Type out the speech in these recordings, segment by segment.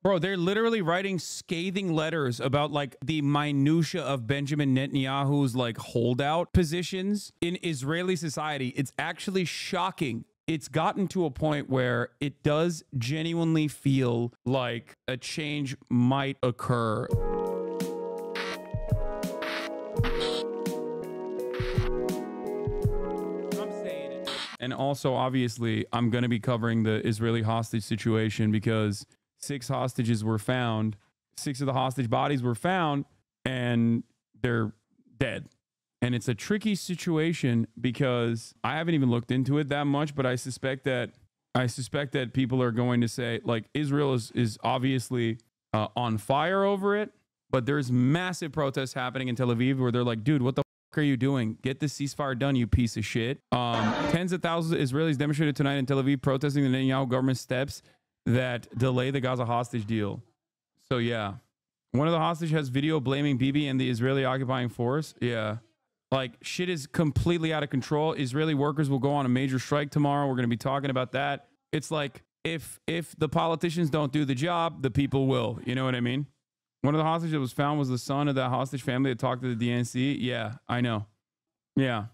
Bro, they're literally writing scathing letters about like the minutia of Benjamin Netanyahu's like holdout positions in Israeli society. It's actually shocking. It's gotten to a point where it does genuinely feel like a change might occur. And also, obviously, I'm going to be covering the Israeli hostage situation because 6 hostages were found. 6 of the hostage bodies were found and they're dead. And it's a tricky situation because I haven't even looked into it that much, but I suspect that people are going to say like Israel is obviously on fire over it, but there's massive protests happening in Tel Aviv where they're like, dude, what the are you doing? Get this ceasefire done, you piece of shit. Tens of thousands of Israelis demonstrated tonight in Tel Aviv protesting the Netanyahu government steps that delay the Gaza hostage deal. So yeah, one of the hostages has video blaming Bibi and the Israeli occupying force. Yeah, like shit is completely out of control. Israeli workers will go on a major strike tomorrow. We're going to be talking about that. It's like if the politicians don't do the job, the people will. You know what I mean? One of the hostages that was found was the son of that hostage family that talked to the DNC. Yeah, I know. Yeah.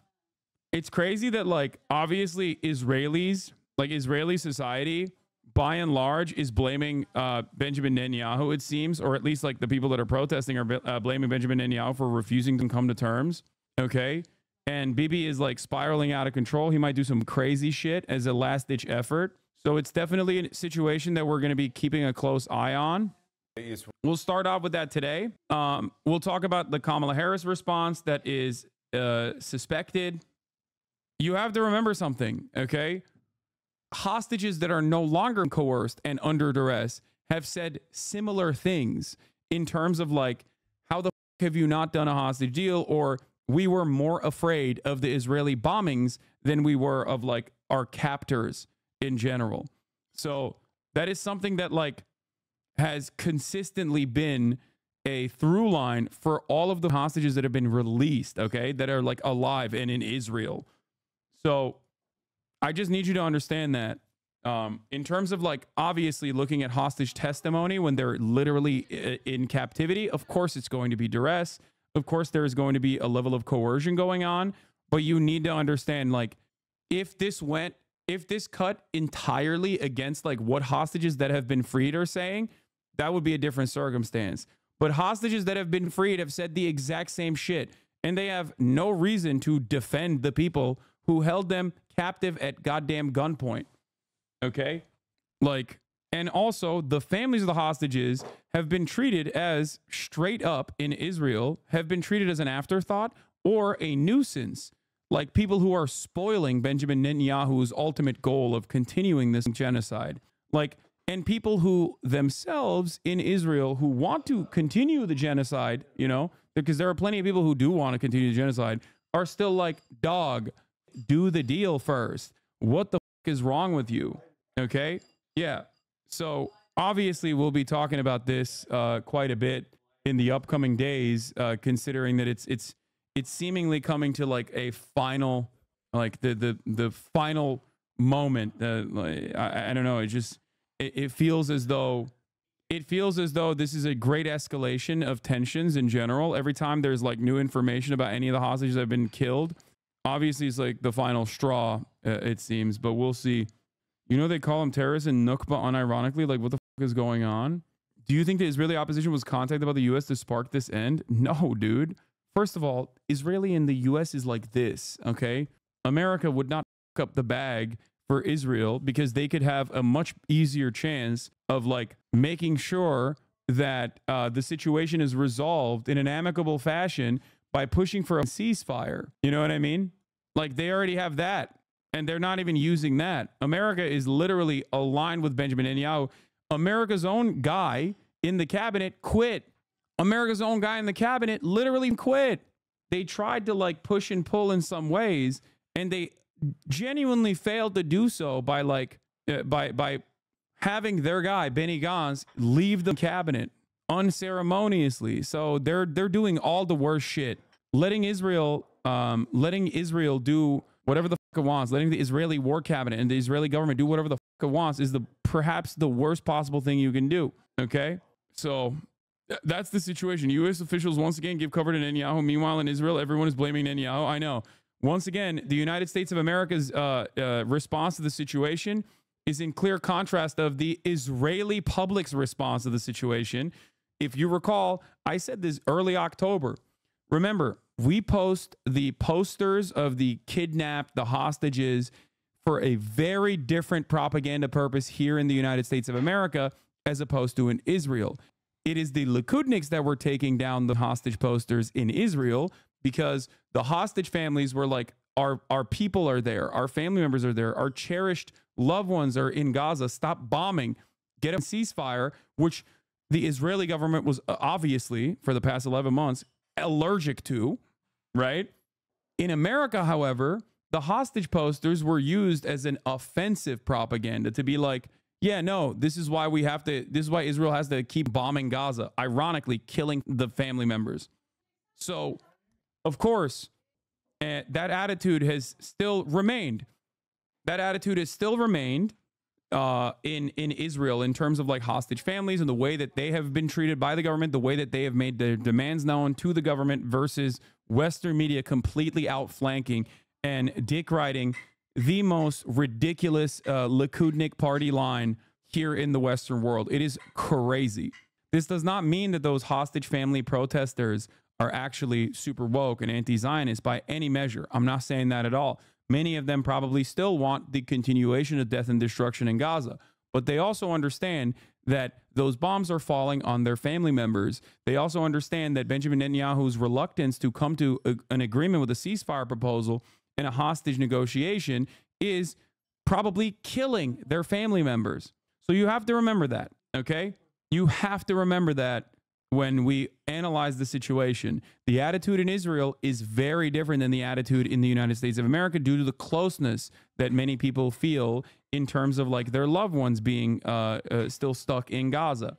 It's crazy that, like, obviously Israelis, like Israeli society, by and large, is blaming Benjamin Netanyahu, it seems, or at least, like, the people that are protesting are blaming Benjamin Netanyahu for refusing to come to terms. Okay? And Bibi is, like, spiraling out of control. He might do some crazy shit as a last-ditch effort. So it's definitely a situation that we're going to be keeping a close eye on. We'll start off with that today. We'll talk about the Kamala Harris response that is suspected. You have to remember something, okay? Hostages that are no longer coerced and under duress have said similar things in terms of like, how the f have you not done a hostage deal? Or we were more afraid of the Israeli bombings than we were of like our captors in general. So that is something that like has consistently been a through line for all of the hostages that have been released, okay, that are like alive and in Israel. So I just need you to understand that in terms of like obviously looking at hostage testimony when they're literally in captivity, of course it's going to be duress. Of course there is going to be a level of coercion going on, but you need to understand like if this cut entirely against like what hostages that have been freed are saying, that would be a different circumstance. But hostages that have been freed have said the exact same shit, and they have no reason to defend the people who held them captive at goddamn gunpoint. Okay? Like, and also the families of the hostages have been treated as straight up in Israel, have been treated as an afterthought or a nuisance. Like people who are spoiling Benjamin Netanyahu's ultimate goal of continuing this genocide. Like, and people who themselves in Israel who want to continue the genocide, you know, because there are plenty of people who do want to continue the genocide, are still like, dog, do the deal first. What the f is wrong with you? Okay? Yeah. So obviously we'll be talking about this quite a bit in the upcoming days, considering that it's seemingly coming to like a final, like the final moment. Like, I don't know. It feels as though this is a great escalation of tensions in general. Every time there's like new information about any of the hostages that have been killed, obviously it's like the final straw, it seems, but we'll see. You know, they call them terrorists in Nukba unironically. Like, what the f is going on? Do you think the Israeli opposition was contacted by the U.S. to spark this end? No, dude. First of all, Israeli and the U.S. is like this, okay? America would not f up the bag for Israel because they could have a much easier chance of like making sure that the situation is resolved in an amicable fashion by pushing for a ceasefire. You know what I mean? Like they already have that and they're not even using that. America is literally aligned with Benjamin Netanyahu. America's own guy in the cabinet quit. America's own guy in the cabinet literally quit. They tried to like push and pull in some ways, and they genuinely failed to do so by like by having their guy Benny Gantz leave the cabinet unceremoniously. So they're doing all the worst shit, letting Israel do whatever the fuck it wants, letting the Israeli war cabinet and the Israeli government do whatever the fuck it wants is perhaps the worst possible thing you can do. Okay, so that's the situation. U.S. officials once again give cover to Netanyahu. Meanwhile, in Israel, everyone is blaming Netanyahu. I know. Once again, the United States of America's response to the situation is in clear contrast of the Israeli public's response to the situation. If you recall, I said this early October. Remember, we post the posters of the kidnapped, the hostages, for a very different propaganda purpose here in the United States of America as opposed to in Israel. It is the Likudniks that were taking down the hostage posters in Israel because the hostage families were like, our people are there, our family members are there, our cherished loved ones are in Gaza. Stop bombing, get a ceasefire, which the Israeli government was obviously, for the past 11 months, allergic to, right? In America, however, the hostage posters were used as an offensive propaganda to be like, yeah, no, this is why Israel has to keep bombing Gaza, ironically killing the family members. So, of course, that attitude has still remained. That attitude has still remained in Israel in terms of like hostage families and the way that they have been treated by the government, the way that they have made their demands known to the government versus Western media completely outflanking and dick riding the most ridiculous Likudnik party line here in the Western world. It is crazy. This does not mean that those hostage family protesters are actually super woke and anti-Zionist by any measure. I'm not saying that at all. Many of them probably still want the continuation of death and destruction in Gaza, but they also understand that those bombs are falling on their family members. They also understand that Benjamin Netanyahu's reluctance to come to an agreement with a ceasefire proposal and a hostage negotiation is probably killing their family members. So you have to remember that, okay? You have to remember that when we analyze the situation. The attitude in Israel is very different than the attitude in the United States of America due to the closeness that many people feel in terms of like their loved ones being still stuck in Gaza.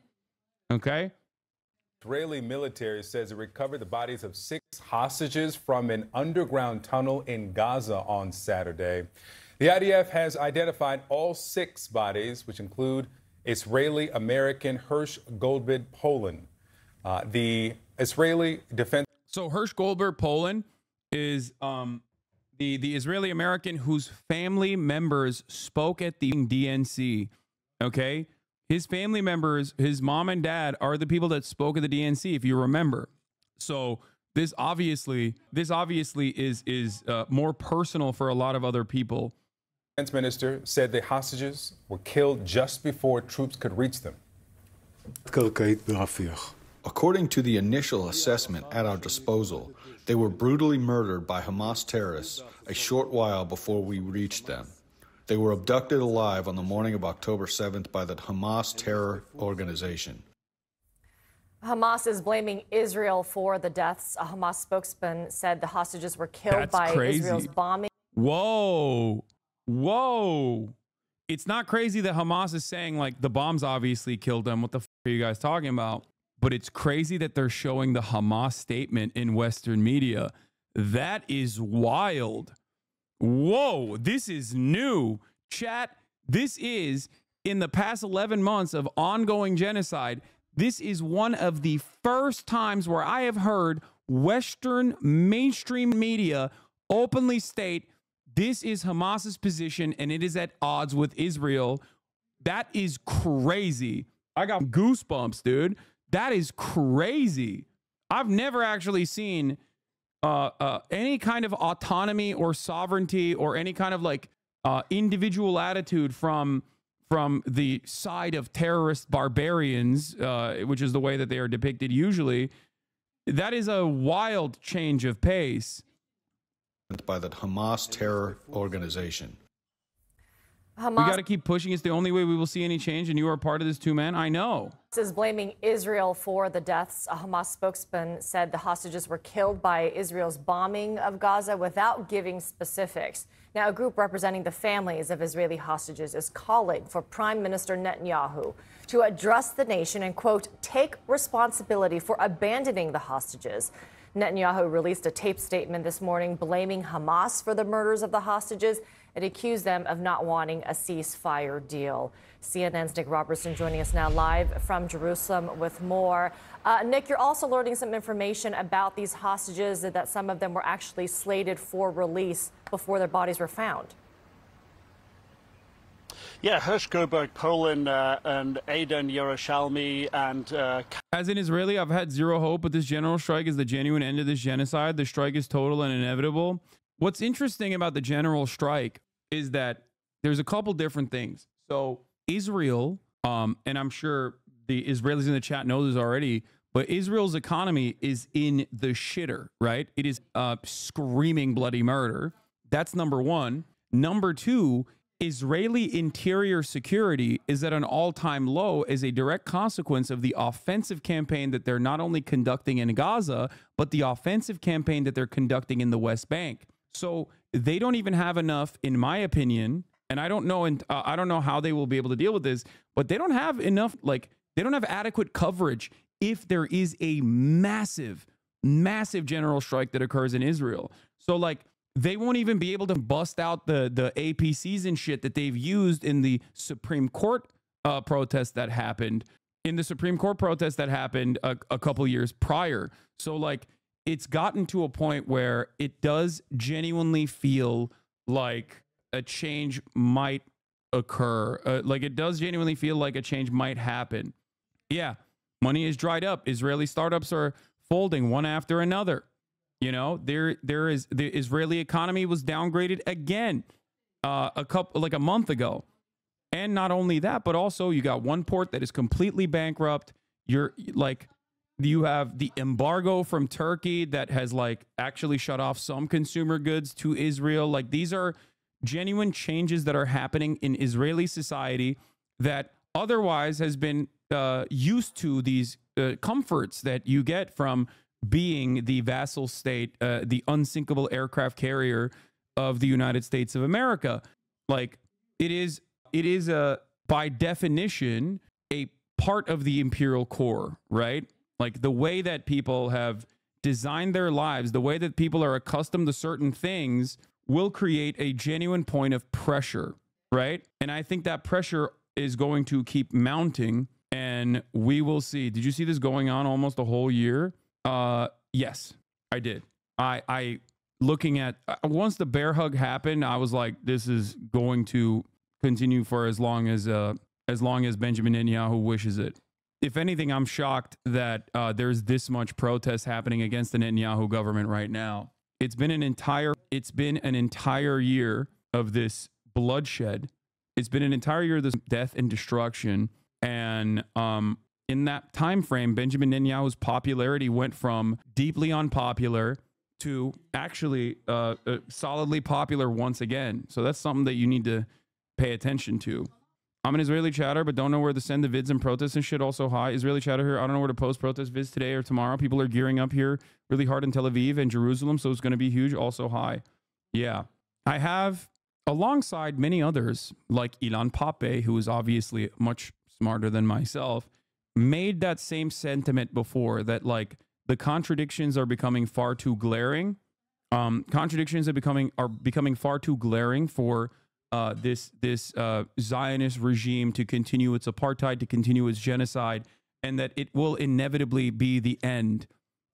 Okay? Israeli military says it recovered the bodies of 6 hostages from an underground tunnel in Gaza on Saturday. The IDF has identified all 6 bodies, which include Israeli-American Hirsch Goldberg, Poland. The Israeli defense. So Hirsch Goldberg, Poland, is the Israeli American whose family members spoke at the DNC. Okay, his family members, his mom and dad, are the people that spoke at the DNC, if you remember. So this obviously is more personal for a lot of other people. Defense minister said the hostages were killed just before troops could reach them. According to the initial assessment at our disposal, they were brutally murdered by Hamas terrorists a short while before we reached them. They were abducted alive on the morning of October 7th by the Hamas terror organization. Hamas is blaming Israel for the deaths. A Hamas spokesman said the hostages were killed by Israel's bombing. Whoa. Whoa. It's not crazy that Hamas is saying like the bombs obviously killed them. What the f are you guys talking about? But it's crazy that they're showing the Hamas statement in Western media. That is wild. Whoa, this is new. Chat, this is, in the past 11 months of ongoing genocide, this is one of the first times where I have heard Western mainstream media openly state this is Hamas's position and it is at odds with Israel. That is crazy. I got goosebumps, dude. That is crazy. I've never actually seen any kind of autonomy or sovereignty or any kind of like individual attitude from the side of terrorist barbarians, which is the way that they are depicted usually. That is a wild change of pace. By the Hamas terror organization. Hamas we got to keep pushing. It's the only way we will see any change, and you are part of this too, man. I know. Is blaming Israel for the deaths. A Hamas spokesman said the hostages were killed by Israel's bombing of Gaza without giving specifics. Now, a group representing the families of Israeli hostages is calling for Prime Minister Netanyahu to address the nation and, quote, take responsibility for abandoning the hostages. Netanyahu released a taped statement this morning blaming Hamas for the murders of the hostages It accused them of not wanting a ceasefire deal. CNN's Nick Robertson joining us now live from Jerusalem with more. Nick, you're also learning some information about these hostages, that some of them were actually slated for release before their bodies were found. Yeah, Hirsch Goberg, Poland, and Aidan Yerushalmi, and as an Israeli, I've had zero hope, but this general strike is the genuine end of this genocide. The strike is total and inevitable. What's interesting about the general strike is that there's a couple different things. So Israel, and I'm sure the Israelis in the chat know this already, but Israel's economy is in the shitter, right? It is screaming bloody murder. That's number one. Number two, Israeli interior security is at an all-time low as a direct consequence of the offensive campaign that they're not only conducting in Gaza, but the offensive campaign that they're conducting in the West Bank. So they don't even have enough, in my opinion, and I don't know how they will be able to deal with this, but they don't have enough, like, they don't have adequate coverage if there is a massive, massive general strike that occurs in Israel. So, like, they won't even be able to bust out the APCs and shit that they've used in the Supreme Court protest that happened, a couple years prior. So, like, it's gotten to a point where it does genuinely feel like a change might occur. Like, it does genuinely feel like a change might happen. Yeah, money is dried up. Israeli startups are folding one after another. You know, there is the Israeli economy was downgraded again a month ago. And not only that, but also you got one port that is completely bankrupt. You have the embargo from Turkey that has actually shut off some consumer goods to Israel. Like, these are genuine changes that are happening in Israeli society that otherwise has been used to these comforts that you get from being the vassal state, the unsinkable aircraft carrier of the United States of America. Like, it is by definition a part of the imperial core, right? Like, the way that people have designed their lives, the way that people are accustomed to certain things will create a genuine point of pressure, right? And I think that pressure is going to keep mounting, and we will see. Did you see this going on almost a whole year? Yes, I did. I looking at once the bear hug happened, I was like, this is going to continue for as long as Benjamin Netanyahu wishes it. If anything, I'm shocked that there's this much protest happening against the Netanyahu government right now. It's been an entire year of this bloodshed. It's been an entire year of this death and destruction. And in that time frame, Benjamin Netanyahu's popularity went from deeply unpopular to actually solidly popular once again. So that's something that you need to pay attention to. I'm an Israeli chatter, but don't know where to send the vids and protests and shit. Also, hi, Israeli chatter here. I don't know where to post protest vids today or tomorrow. People are gearing up here really hard in Tel Aviv and Jerusalem, so it's going to be huge. Also, hi. Yeah. I have, alongside many others, like Ilan Pape, who is obviously much smarter than myself, made that same sentiment before, that like the contradictions are becoming far too glaring. Contradictions are becoming far too glaring for this Zionist regime to continue its apartheid, to continue its genocide, and that it will inevitably be the end.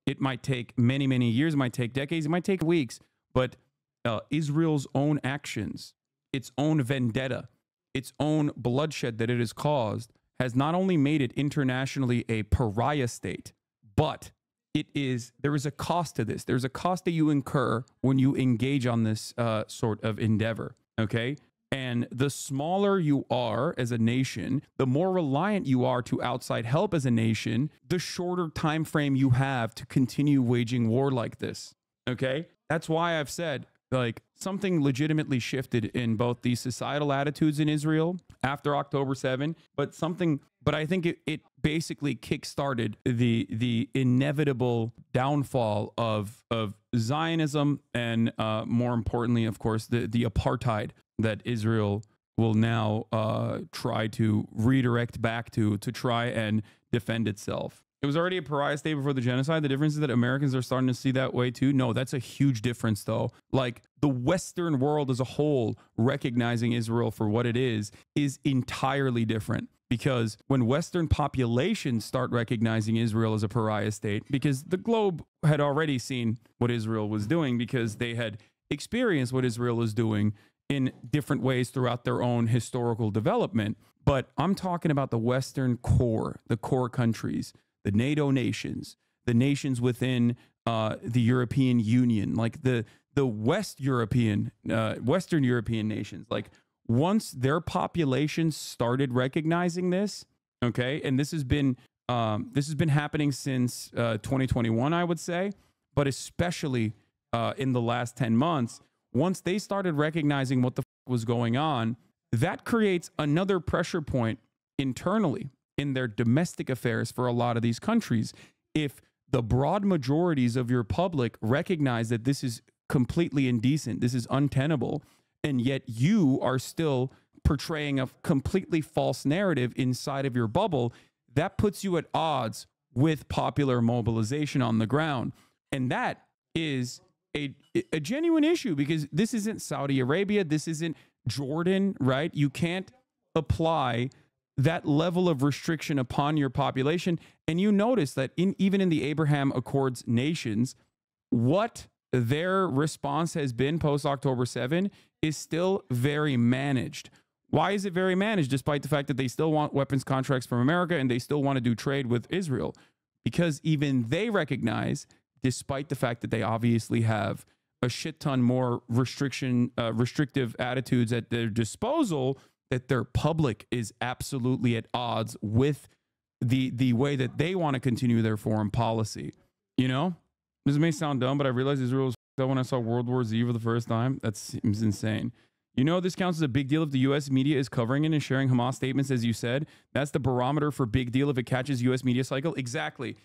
It might take many, many years, it might take decades, it might take weeks, but Israel's own actions, its own vendetta, its own bloodshed that it has caused has not only made it internationally a pariah state, but there is a cost to this. There's a cost that you incur when you engage on this sort of endeavor, okay? And the smaller you are as a nation, the more reliant you are to outside help as a nation, the shorter time frame you have to continue waging war like this, okay? That's why I've said, like, something legitimately shifted in both the societal attitudes in Israel after October 7, but I think it basically kickstarted the inevitable downfall of Zionism and more importantly, of course, the apartheid that Israel will now try to redirect back to try and defend itself. It was already a pariah state before the genocide. The difference is that Americans are starting to see that way too. No, that's a huge difference though. Like the Western world as a whole recognizing Israel for what it is entirely different. Because when Western populations start recognizing Israel as a pariah state, because the globe had already seen what Israel was doing, because they had experienced what Israel is doing in different ways throughout their own historical development. But I'm talking about the Western core, the core countries, the NATO nations, the nations within the European Union, like the Western European nations. Like once their populations started recognizing this, okay, and this has been happening since 2021, I would say, but especially in the last 10 months, once they started recognizing what the was going on, that creates another pressure point internally in their domestic affairs for a lot of these countries. If the broad majorities of your public recognize that this is completely indecent, this is untenable, and yet you are still portraying a completely false narrative inside of your bubble, that puts you at odds with popular mobilization on the ground. And that is a genuine issue, because this isn't Saudi Arabia, this isn't Jordan, right? You can't apply that level of restriction upon your population. And you notice that even in the Abraham Accords nations, what their response has been post October 7 is still very managed. Why is it very managed, despite the fact that they still want weapons contracts from America and they still want to do trade with Israel? Because even they recognize, despite the fact that they obviously have a shit ton more restrictive attitudes at their disposal, that their public is absolutely at odds with the way that they want to continue their foreign policy. You know, this may sound dumb, but I realized Israel was f***ed up when I saw World War Z for the first time. That seems insane. You know, this counts as a big deal if the U.S. media is covering it and sharing Hamas statements, as you said. That's the barometer for big deal if it catches U.S. media cycle. Exactly.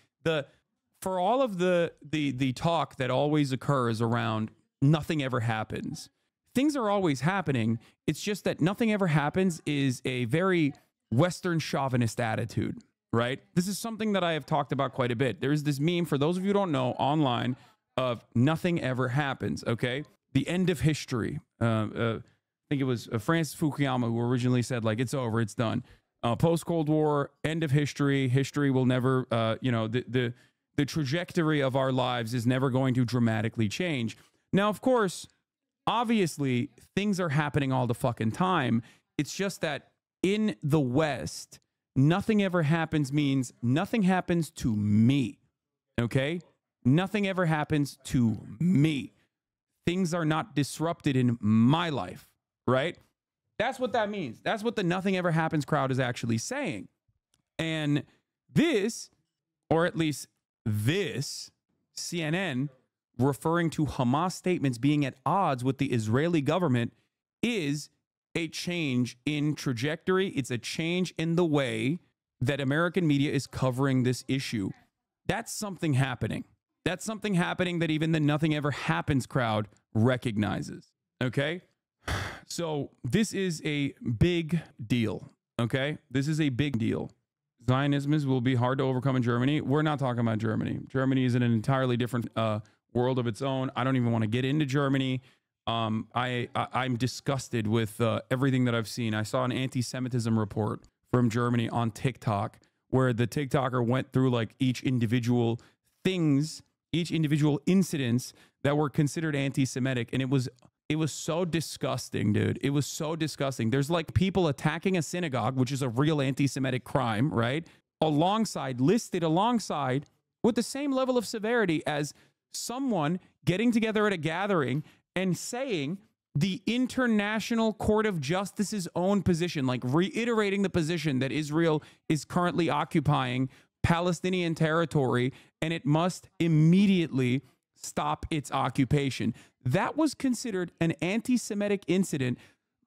For all of the talk that always occurs around nothing ever happens, things are always happening. It's just that nothing ever happens is a very Western chauvinist attitude, right? This is something that I have talked about quite a bit. There's this meme, for those of you who don't know, online, of nothing ever happens, okay? The end of history. I think it was Francis Fukuyama who originally said, like, it's over, it's done. Post-Cold War, end of history. History will never, the trajectory of our lives is never going to dramatically change. Now, of course, obviously, things are happening all the fucking time. It's just that in the West, nothing ever happens means nothing happens to me, okay? Nothing ever happens to me. Things are not disrupted in my life, right? That's what that means. That's what the nothing ever happens crowd is actually saying. And this, or at least this, CNN, referring to Hamas statements being at odds with the Israeli government, is a change in trajectory. It's a change in the way that American media is covering this issue. That's something happening. That's something happening that even the nothing ever happens crowd recognizes. Okay? So this is a big deal. Okay? This is a big deal. Zionism will be hard to overcome in Germany. We're not talking about Germany. Germany is in an entirely different world of its own. I don't even want to get into Germany. I'm disgusted with everything that I've seen. I saw an anti-Semitism report from Germany on TikTok, where the TikToker went through like each individual incidents that were considered anti-Semitic, and it was so disgusting, dude. It was so disgusting. There's like people attacking a synagogue, which is a real anti-Semitic crime, right? Listed alongside with the same level of severity as someone getting together at a gathering and saying the International Court of Justice's own position, like reiterating the position that Israel is currently occupying Palestinian territory and it must immediately stop its occupation. That was considered an anti-Semitic incident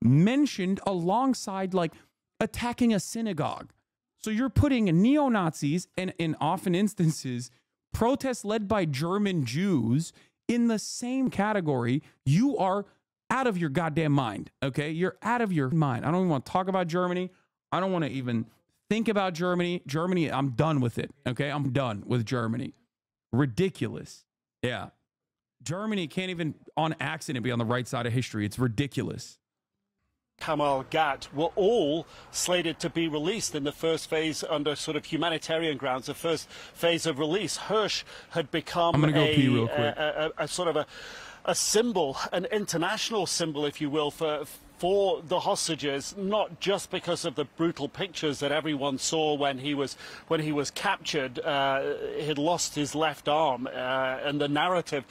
mentioned alongside like attacking a synagogue. So you're putting neo-Nazis and in often instances protests led by German Jews in the same category. You are out of your goddamn mind. Okay. You're out of your mind. I don't even want to talk about Germany. I don't want to even think about Germany. Germany, I'm done with it. Okay. I'm done with Germany. Ridiculous. Yeah. Germany can't even on accident be on the right side of history. It's ridiculous. Kamal Gat were all slated to be released in the first phase under sort of humanitarian grounds, the first phase of release. Hirsch had become I'm gonna go pee real quick. a sort of a symbol, an international symbol, if you will, for the hostages, not just because of the brutal pictures that everyone saw when he was captured. He'd lost his left arm, and the narrative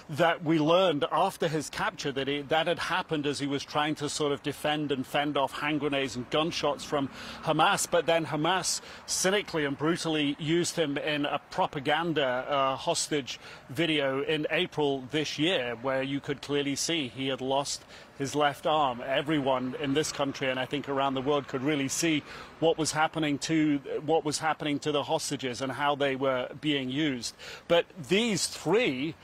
that we learned after his capture that had happened as he was trying to sort of defend and fend off hand grenades and gunshots from Hamas. But then Hamas cynically and brutally used him in a propaganda hostage video in April this year, where you could clearly see he had lost his left arm. Everyone in this country, and I think around the world, could really see what was happening to the hostages and how they were being used. But these three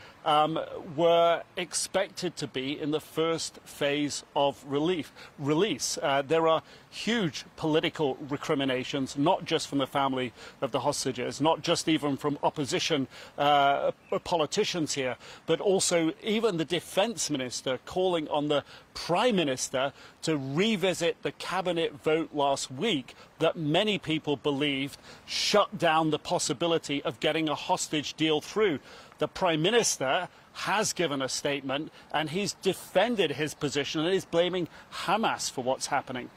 were expected to be in the first phase of release. There are huge political recriminations, not just from the family of the hostages, not just even from opposition politicians here, but also even the defense minister calling on the prime minister to revisit the cabinet vote last week that many people believed shut down the possibility of getting a hostage deal through. The prime minister has given a statement and he's defended his position and is blaming Hamas for what's happening.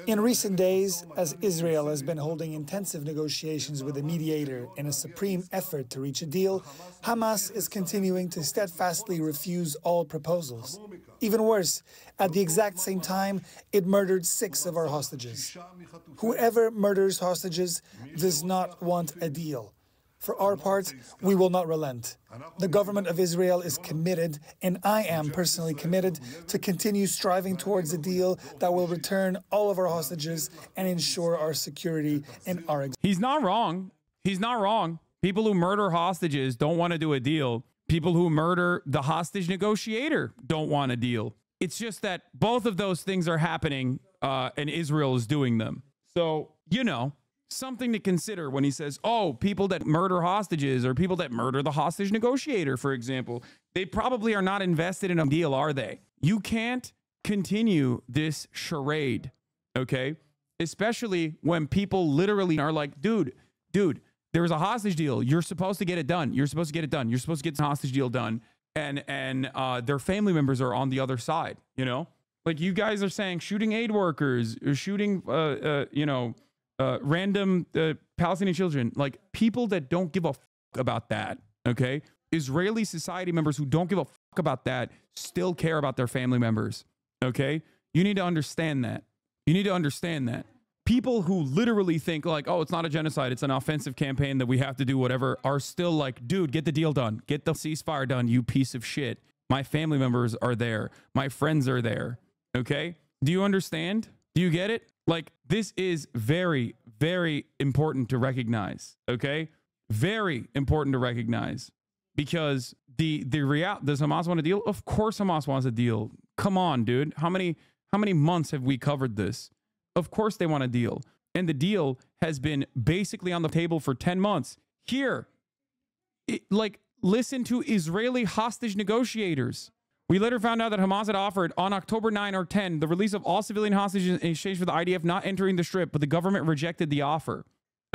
In recent days, as Israel has been holding intensive negotiations with a mediator in a supreme effort to reach a deal, Hamas is continuing to steadfastly refuse all proposals. Even worse, at the exact same time, it murdered 6 of our hostages. Whoever murders hostages does not want a deal. For our part, we will not relent. The government of Israel is committed, and I am personally committed, to continue striving towards a deal that will return all of our hostages and ensure our security and our existence. He's not wrong. He's not wrong. People who murder hostages don't want to do a deal. People who murder the hostage negotiator don't want a deal. It's just that both of those things are happening, and Israel is doing them. So, you know, something to consider when he says, oh, people that murder hostages or people that murder the hostage negotiator, for example, they probably are not invested in a deal, are they? You can't continue this charade, okay? Especially when people literally are like, dude, there's a hostage deal. You're supposed to get it done. You're supposed to get it done. You're supposed to get the hostage deal done. And their family members are on the other side, you know? Like, you guys are saying shooting aid workers, or shooting, random Palestinian children, like people that don't give a fuck about that, okay? Israeli society members who don't give a fuck about that still care about their family members, okay? You need to understand that. You need to understand that. People who literally think like, oh, it's not a genocide, it's an offensive campaign that we have to do whatever, are still like, dude, get the deal done. Get the ceasefire done, you piece of shit. My family members are there. My friends are there, okay? Do you understand? Do you get it? Like, this is very, very important to recognize, okay? Very important to recognize, because does Hamas want a deal? Of course Hamas wants a deal. Come on, dude. How many months have we covered this? Of course they want a deal. And the deal has been basically on the table for 10 months. Here, listen to Israeli hostage negotiators. We later found out that Hamas had offered on October 9 or 10 the release of all civilian hostages in exchange for the IDF not entering the Strip, but the government rejected the offer.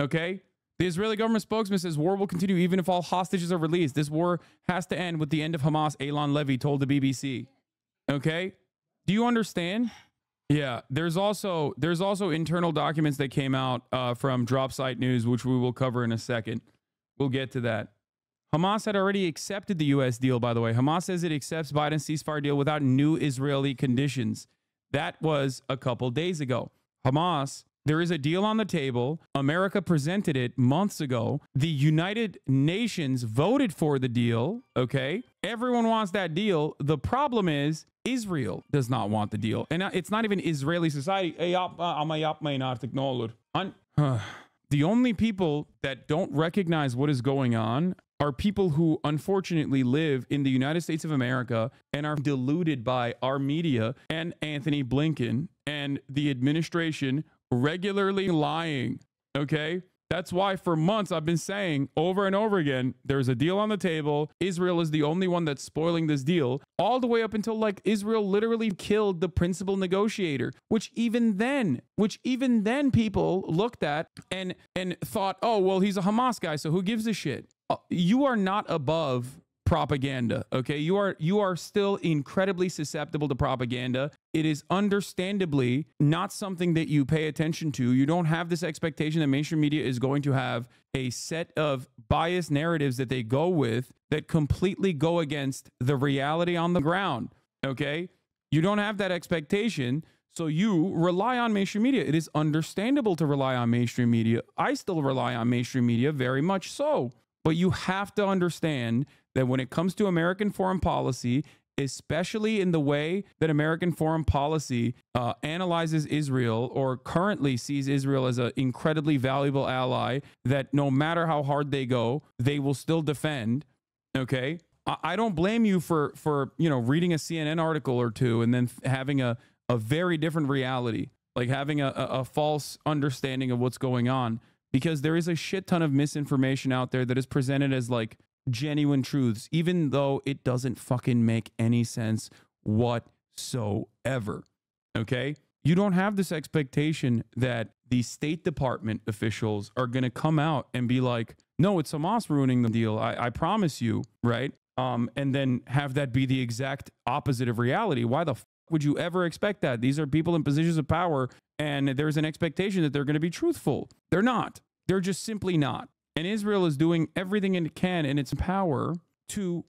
Okay? The Israeli government spokesman says war will continue even if all hostages are released. This war has to end with the end of Hamas, Eylon Levy told the BBC. Okay? Do you understand? Yeah, there's also internal documents that came out from Drop Site News, which we will cover in a second. We'll get to that. Hamas had already accepted the U.S. deal, by the way. Hamas says it accepts Biden's ceasefire deal without new Israeli conditions. That was a couple days ago. Hamas, there is a deal on the table. America presented it months ago. The United Nations voted for the deal, okay? Everyone wants that deal. The problem is Israel does not want the deal. And it's not even Israeli society. The only people that don't recognize what is going on are people who unfortunately live in the United States of America and are deluded by our media and Anthony Blinken and the administration regularly lying. Okay? That's why for months I've been saying over and over again, there's a deal on the table. Israel is the only one that's spoiling this deal, all the way up until like Israel literally killed the principal negotiator, which even then people looked at and thought, oh, well, he's a Hamas guy, so who gives a shit? You are not above propaganda, okay? You are still incredibly susceptible to propaganda. It is understandably not something that you pay attention to. You don't have this expectation that mainstream media is going to have a set of biased narratives that they go with that completely go against the reality on the ground, okay? You don't have that expectation, so you rely on mainstream media. It is understandable to rely on mainstream media. I still rely on mainstream media very much so. But you have to understand that when it comes to American foreign policy, especially in the way that American foreign policy analyzes Israel or currently sees Israel as an incredibly valuable ally that no matter how hard they go, they will still defend. Okay. I don't blame you for reading a CNN article or two and then having a very different reality, like having a false understanding of what's going on. Because there is a shit ton of misinformation out there that is presented as like genuine truths, even though it doesn't fucking make any sense whatsoever. Okay? You don't have this expectation that the State Department officials are going to come out and be like, no, it's Hamas ruining the deal. I promise you, right? And then have that be the exact opposite of reality. Why the would you ever expect that? These are people in positions of power, and there's an expectation that they're going to be truthful. They're not. They're just simply not. And Israel is doing everything it can in its power to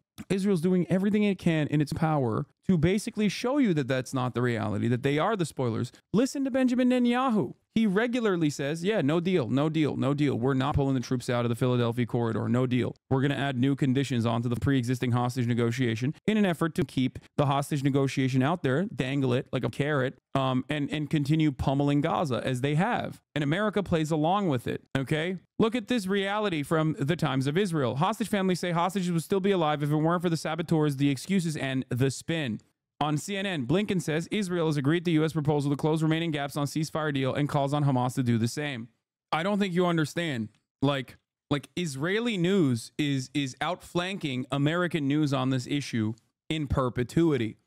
basically show you that that's not the reality, that they are the spoilers. Listen to Benjamin Netanyahu. He regularly says, yeah, no deal, no deal, no deal. We're not pulling the troops out of the Philadelphia corridor. No deal. We're going to add new conditions onto the pre-existing hostage negotiation in an effort to keep the hostage negotiation out there, dangle it like a carrot, and continue pummeling Gaza as they have. And America plays along with it, okay? Look at this reality from the Times of Israel. Hostage families say hostages would still be alive if it weren't for the saboteurs, the excuses, and the spin. On CNN, Blinken says Israel has agreed to U.S. proposal to close remaining gaps on ceasefire deal and calls on Hamas to do the same. I don't think you understand. Like Israeli news is outflanking American news on this issue in perpetuity.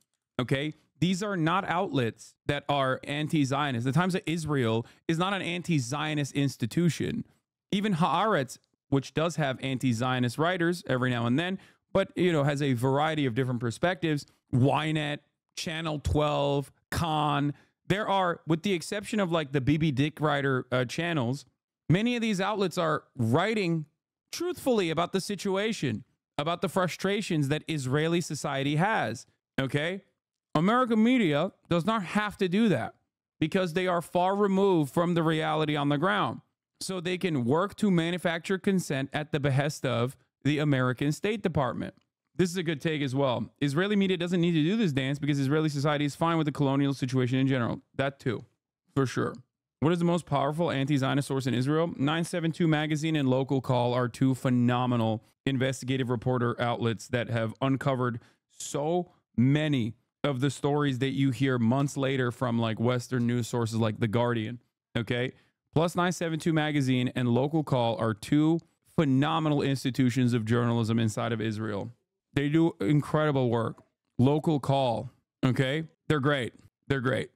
Okay? These are not outlets that are anti-Zionist. The Times of Israel is not an anti-Zionist institution. Even Haaretz, which does have anti-Zionist writers every now and then, but has a variety of different perspectives. Ynet, Channel 12, Khan. There are, with the exception of like the BB Dick writer channels, many of these outlets are writing truthfully about the situation, about the frustrations that Israeli society has. Okay? American media does not have to do that because they are far removed from the reality on the ground. So they can work to manufacture consent at the behest of the American State Department. This is a good take as well. Israeli media doesn't need to do this dance because Israeli society is fine with the colonial situation in general. That too, for sure. What is the most powerful anti-Zionist source in Israel? 972 Magazine and Local Call are two phenomenal investigative reporter outlets that have uncovered so many of the stories that you hear months later from like Western news sources like The Guardian. Okay. Plus 972 Magazine and Local Call are two phenomenal institutions of journalism inside of Israel. They do incredible work. Local Call, okay? They're great. They're great.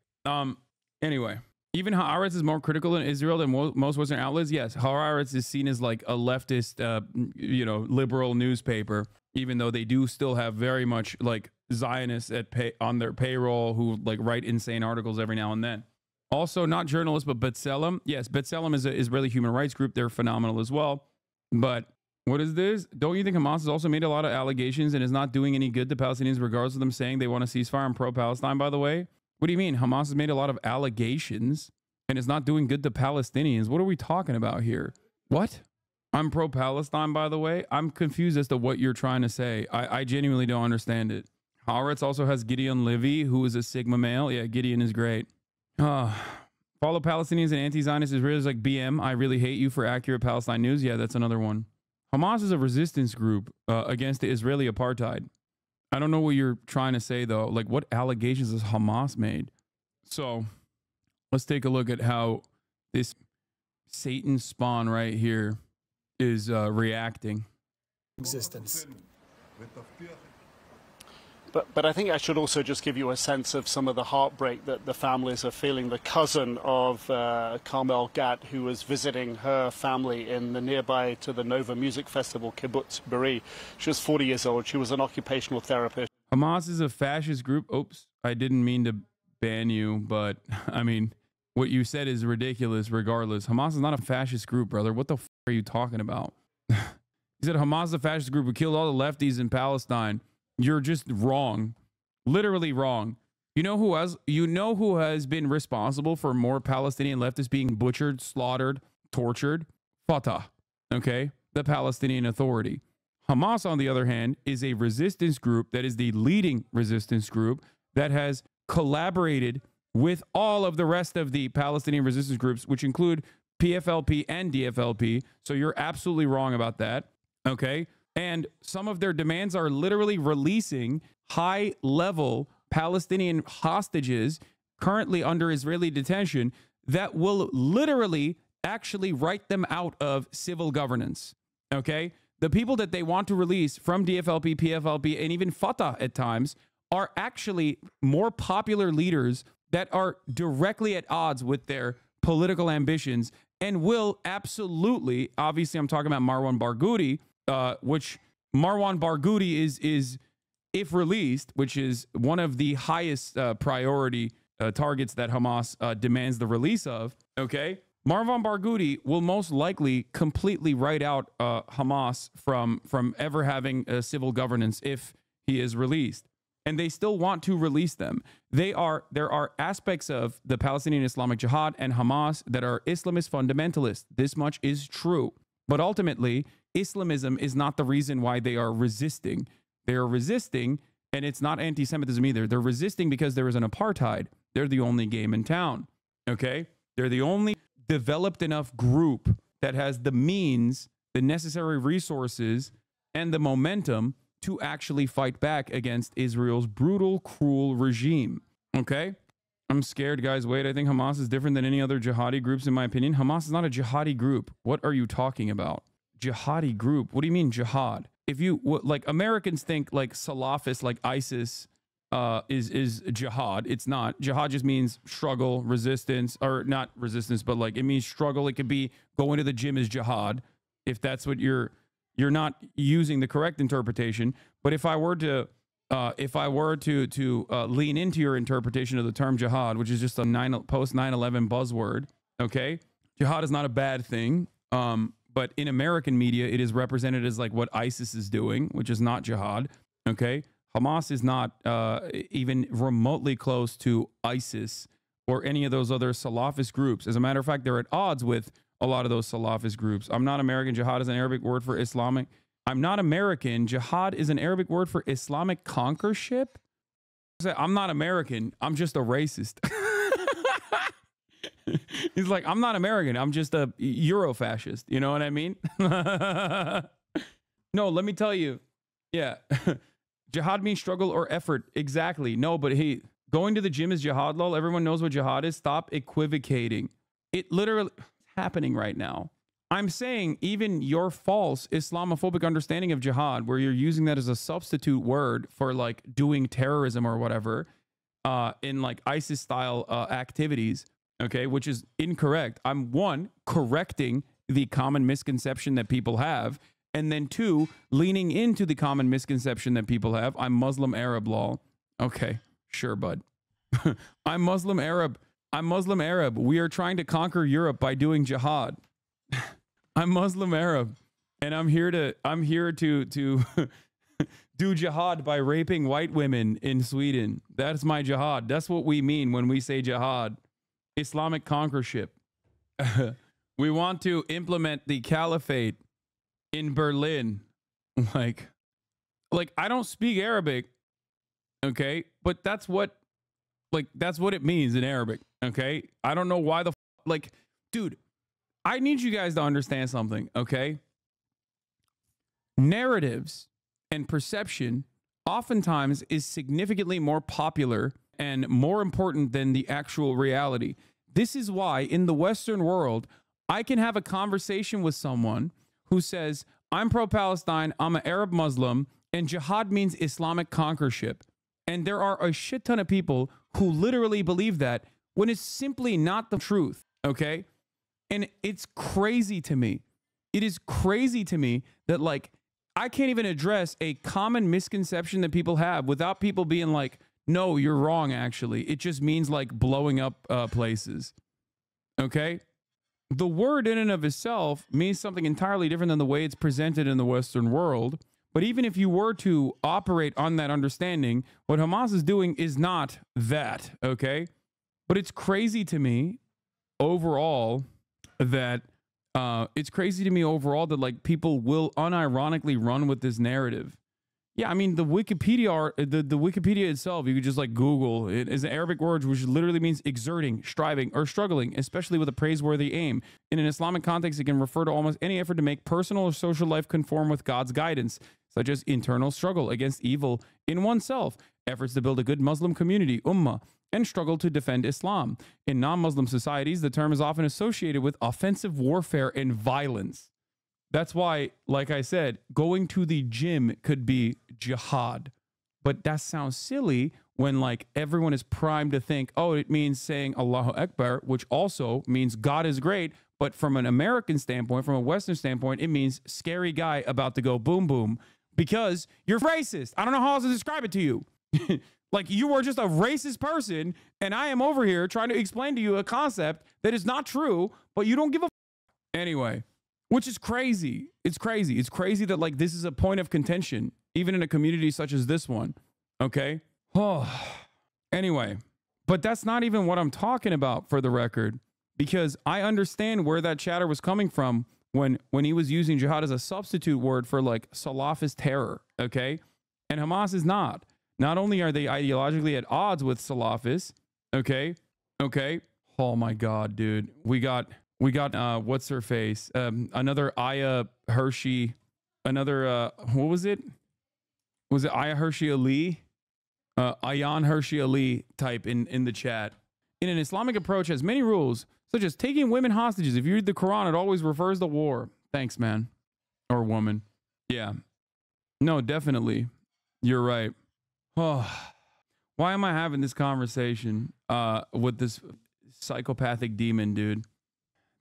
Anyway, even Haaretz is more critical in Israel than most Western outlets. Yes, Haaretz is seen as like a leftist, liberal newspaper, even though they do still have very much like Zionists on their payroll who like write insane articles every now and then. Also, not journalists, but B'Tselem. Yes, B'Tselem is an Israeli human rights group. They're phenomenal as well. But what is this? Don't you think Hamas has also made a lot of allegations and is not doing any good to Palestinians, regardless of them saying they want a ceasefire and pro-Palestine, by the way? What do you mean? Hamas has made a lot of allegations and is not doing good to Palestinians. What are we talking about here? What? I'm pro-Palestine, by the way. I'm confused as to what you're trying to say. I genuinely don't understand it. Haaretz also has Gideon Levy, who is a Sigma male. Yeah, Gideon is great. Follow Palestinians and anti-Zionist Israelis like BM. I really hate you for accurate Palestine news. Yeah, that's another one. Hamas is a resistance group against the Israeli apartheid. I don't know what you're trying to say, though. Like, what allegations has Hamas made? So let's take a look at how this Satan spawn right here is reacting. Existence. But I think I should also just give you a sense of some of the heartbreak that the families are feeling. The cousin of Carmel Gat, who was visiting her family in the nearby to the Nova Music Festival, Kibbutz Be'eri. She was 40 years old. She was an occupational therapist. Hamas is a fascist group. Oops, I didn't mean to ban you, but I mean, what you said is ridiculous regardless. Hamas is not a fascist group, brother. What the f are you talking about? He said Hamas is a fascist group who killed all the lefties in Palestine. You're just wrong. Literally wrong. You know who has been responsible for more Palestinian leftists being butchered, slaughtered, tortured? Fatah. Okay? The Palestinian Authority. Hamas, on the other hand, is a resistance group that is the leading resistance group that has collaborated with all of the rest of the Palestinian resistance groups, which include PFLP and DFLP. So you're absolutely wrong about that. Okay? And some of their demands are literally releasing high-level Palestinian hostages currently under Israeli detention that will literally actually write them out of civil governance. Okay? The people that they want to release from DFLP, PFLP, and even Fatah at times are actually more popular leaders that are directly at odds with their political ambitions and will absolutely, obviously I'm talking about Marwan Barghouti, which Marwan Barghouti is, if released, which is one of the highest priority targets that Hamas demands the release of, okay? Marwan Barghouti will most likely completely write out Hamas from ever having a civil governance if he is released. And they still want to release them. There are aspects of the Palestinian Islamic Jihad and Hamas that are Islamist fundamentalist. This much is true. But ultimately, Islamism is not the reason why they are resisting. They are resisting, and it's not anti-Semitism either. They're resisting because there is an apartheid. They're the only game in town, okay? They're the only developed enough group that has the means, the necessary resources, and the momentum to actually fight back against Israel's brutal, cruel regime, okay? I'm scared, guys. Wait, I think Hamas is different than any other jihadi groups, in my opinion. Hamas is not a jihadi group. What are you talking about? Jihadi group? What do you mean jihad? If you, like, Americans think, like, Salafists, like ISIS, is jihad. It's not. Jihad just means struggle, resistance, or not resistance, but, like, it means struggle. It could be going to the gym is jihad, if that's what you're not using the correct interpretation. But if I were to lean into your interpretation of the term jihad, which is just a post 9/11 buzzword, okay? Jihad is not a bad thing. But in American media, it is represented as like what ISIS is doing, which is not jihad, okay? Hamas is not even remotely close to ISIS or any of those other Salafist groups. As a matter of fact, they're at odds with a lot of those Salafist groups. I'm not American. Jihad is an Arabic word for Islamic. I'm not American. Jihad is an Arabic word for Islamic conquerorship. I'm not American. I'm just a racist. He's like, I'm not American. I'm just a Euro-fascist. You know what I mean? No, let me tell you. Yeah. Jihad means struggle or effort. Exactly. No, but hey, going to the gym is jihad, lol. Everyone knows what jihad is. Stop equivocating. It literally is happening right now. I'm saying even your false Islamophobic understanding of jihad, where you're using that as a substitute word for like doing terrorism or whatever, in like ISIS style activities, okay, which is incorrect. I'm one, correcting the common misconception that people have, and then two, leaning into the common misconception that people have. I'm Muslim Arab, lol. Okay, sure, bud. I'm Muslim Arab. I'm Muslim Arab. We are trying to conquer Europe by doing jihad. I'm Muslim Arab, and I'm here to do jihad by raping white women in Sweden. That's my jihad. That's what we mean when we say jihad. Islamic conquerorship. We want to implement the caliphate in Berlin. Like I don't speak Arabic, okay? But that's what it means in Arabic, okay? I don't know why dude, I need you guys to understand something, okay? narratives and perception oftentimes is significantly more popular and more important than the actual reality. This is why in the Western world, I can have a conversation with someone who says, I'm pro-Palestine, I'm an Arab Muslim, and jihad means Islamic conquerorship. And there are a shit ton of people who literally believe that when it's simply not the truth, okay? And it's crazy to me. It is crazy to me that, like, I can't even address a common misconception that people have without people being like, no, you're wrong, actually. It just means, like, blowing up places, okay? The word in and of itself means something entirely different than the way it's presented in the Western world. But even if you were to operate on that understanding, what Hamas is doing is not that, okay? But it's crazy to me overall that like people will unironically run with this narrative. Yeah, I mean, the Wikipedia itself, you could just like Google it, is an Arabic word which literally means exerting, striving, or struggling, especially with a praiseworthy aim. In an Islamic context, it can refer to almost any effort to make personal or social life conform with God's guidance, such as internal struggle against evil in oneself, efforts to build a good Muslim community, ummah, and struggle to defend Islam. In non-Muslim societies, the term is often associated with offensive warfare and violence. That's why, like I said, going to the gym could be jihad. But that sounds silly when, like, everyone is primed to think, oh, it means saying Allahu Akbar, which also means God is great. But from an American standpoint, from a Western standpoint, it means scary guy about to go boom, boom, because you're racist. I don't know how else to describe it to you. Like, you are just a racist person, and I am over here trying to explain to you a concept that is not true, but you don't give a f. Anyway. Which is crazy. It's crazy. It's crazy that, like, this is a point of contention, even in a community such as this one. Okay? Oh. Anyway, but that's not even what I'm talking about, for the record, because I understand where that chatter was coming from when he was using jihad as a substitute word for, like, Salafist terror. Okay? And Hamas is not. Not only are they ideologically at odds with Salafists. Okay? Okay? Oh my God, dude. We got what's her face? Another Aya Hershey, another what was it? Was it Aya Hershey Ali? Ayan Hershey Ali type in the chat. In an Islamic approach has many rules, such as taking women hostages. If you read the Quran, it always refers to war. Thanks, man. Or woman. Yeah. No, definitely. You're right. Oh. Why am I having this conversation with this psychopathic demon, dude?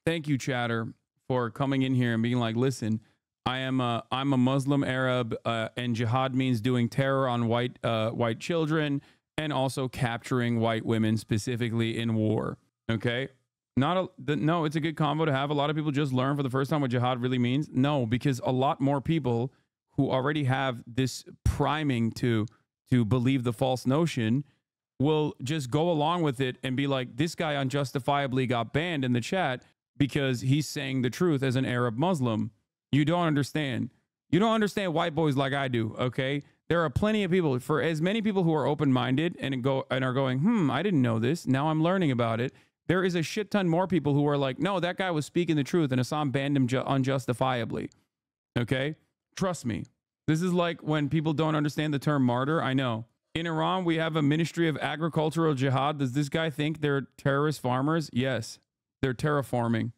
Thank you, chatter, for coming in here and being like, listen, I'm a Muslim Arab, and jihad means doing terror on white children and also capturing white women, specifically in war. Okay? No, it's a good combo to have. A lot of people just learn for the first time what jihad really means. No, because a lot more people who already have this priming to believe the false notion will just go along with it and be like, this guy unjustifiably got banned in the chat because he's saying the truth as an Arab Muslim. You don't understand. You don't understand white boys like I do, okay? There are plenty of people, for as many people who are open-minded and are going, I didn't know this. Now I'm learning about it. There is a shit ton more people who are like, no, that guy was speaking the truth and Hassan banned him unjustifiably. Okay? Trust me. This is like when people don't understand the term martyr. I know. In Iran, we have a Ministry of Agricultural Jihad. Does this guy think they're terrorist farmers? Yes. They're terror farming.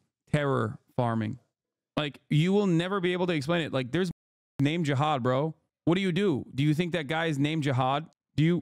Like, you will never be able to explain it. Like, there's named jihad, bro. What do? Do you think that guy is named jihad? The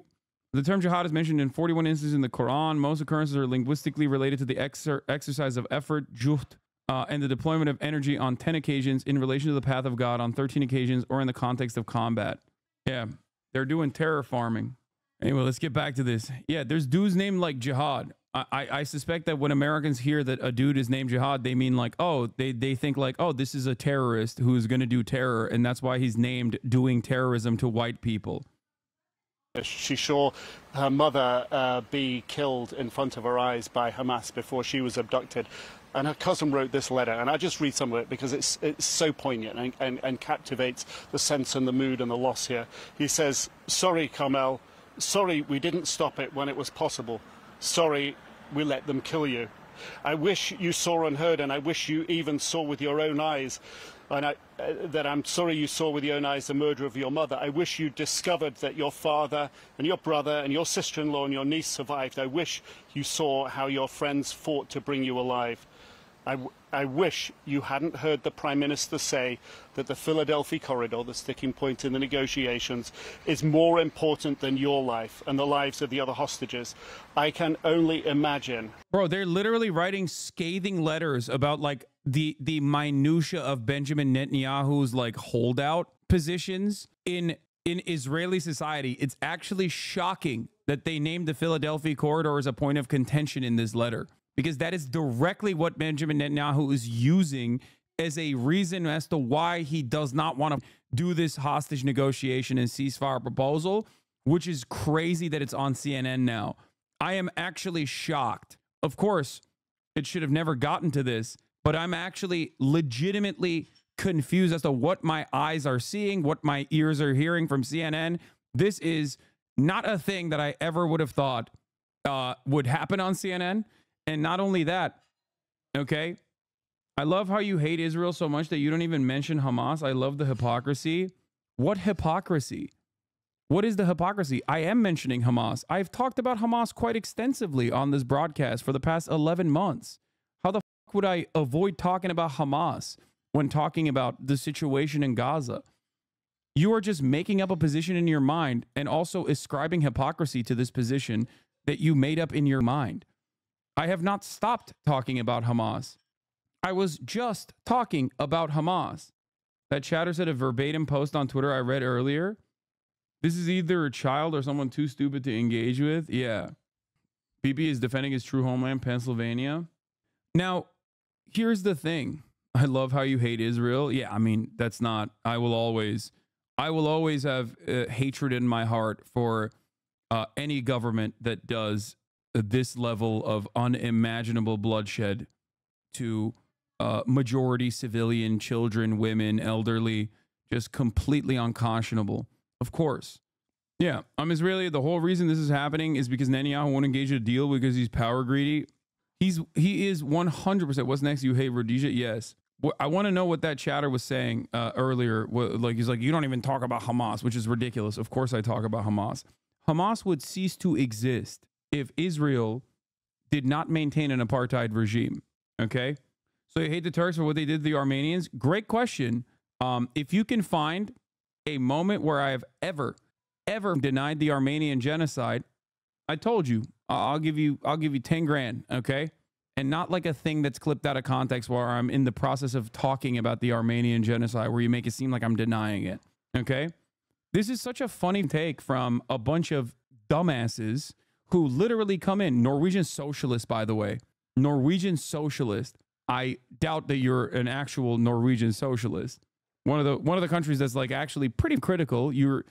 term jihad is mentioned in 41 instances in the Quran. Most occurrences are linguistically related to the exercise of effort, juhd, and the deployment of energy on 10 occasions in relation to the path of God on 13 occasions or in the context of combat. Yeah, they're doing terror farming. Anyway, let's get back to this. Yeah, there's dudes named like jihad. I suspect that when Americans hear that a dude is named jihad, they mean like, oh, they think like, oh, this is a terrorist who's going to do terror. And that's why he's named doing terrorism to white people. She saw her mother be killed in front of her eyes by Hamas before she was abducted. And her cousin wrote this letter, and I'll just read some of it because it's so poignant and captivates the sense and the mood and the loss here. He says, sorry, Carmel. Sorry we didn't stop it when it was possible. Sorry we let them kill you. I wish you saw and heard, and I wish you even saw with your own eyes and that I'm sorry you saw with your own eyes the murder of your mother. I wish you discovered that your father and your brother and your sister-in-law and your niece survived. I wish you saw how your friends fought to bring you alive. I wish you hadn't heard the Prime Minister say that the Philadelphia corridor, the sticking point in the negotiations, is more important than your life and the lives of the other hostages. I can only imagine. Bro, they're literally writing scathing letters about like the minutia of Benjamin Netanyahu's like holdout positions in Israeli society. It's actually shocking that they named the Philadelphia corridor as a point of contention in this letter, because that is directly what Benjamin Netanyahu is using as a reason as to why he does not want to do this hostage negotiation and ceasefire proposal, which is crazy that it's on CNN now. I am actually shocked. Of course, it should have never gotten to this, but I'm actually legitimately confused as to what my eyes are seeing, what my ears are hearing from CNN. This is not a thing that I ever would have thought would happen on CNN. And not only that, okay, I love how you hate Israel so much that you don't even mention Hamas. I love the hypocrisy. What hypocrisy? What is the hypocrisy? I am mentioning Hamas. I've talked about Hamas quite extensively on this broadcast for the past 11 months. How the fuck would I avoid talking about Hamas when talking about the situation in Gaza? You are just making up a position in your mind and also ascribing hypocrisy to this position that you made up in your mind. I have not stopped talking about Hamas. I was just talking about Hamas. That chatter said a verbatim post on Twitter I read earlier. This is either a child or someone too stupid to engage with. Yeah. PP is defending his true homeland, Pennsylvania. Now, here's the thing. I love how you hate Israel. Yeah, I mean, that's not, I will always have hatred in my heart for any government that does this level of unimaginable bloodshed to majority civilian, children, women, elderly, just completely unconscionable. Of course. Yeah, I'm Israeli. The whole reason this is happening is because Netanyahu won't engage a deal because he's power greedy. He is 100%. What's next? You hate Rhodesia? Yes. I want to know what that chatter was saying earlier. Like he's like, you don't even talk about Hamas, which is ridiculous. Of course I talk about Hamas. Hamas would cease to exist if Israel did not maintain an apartheid regime. Okay? So you hate the Turks for what they did to the Armenians? Great question. If you can find a moment where I have ever denied the Armenian genocide, I told you, I'll give you 10 grand, okay? And not like a thing that's clipped out of context where I'm in the process of talking about the Armenian genocide where you make it seem like I'm denying it, okay? This is such a funny take from a bunch of dumbasses who literally come in. Norwegian socialists, by the way. Norwegian socialist. I doubt that you're an actual Norwegian socialist. One of the countries that's like actually pretty critical. Your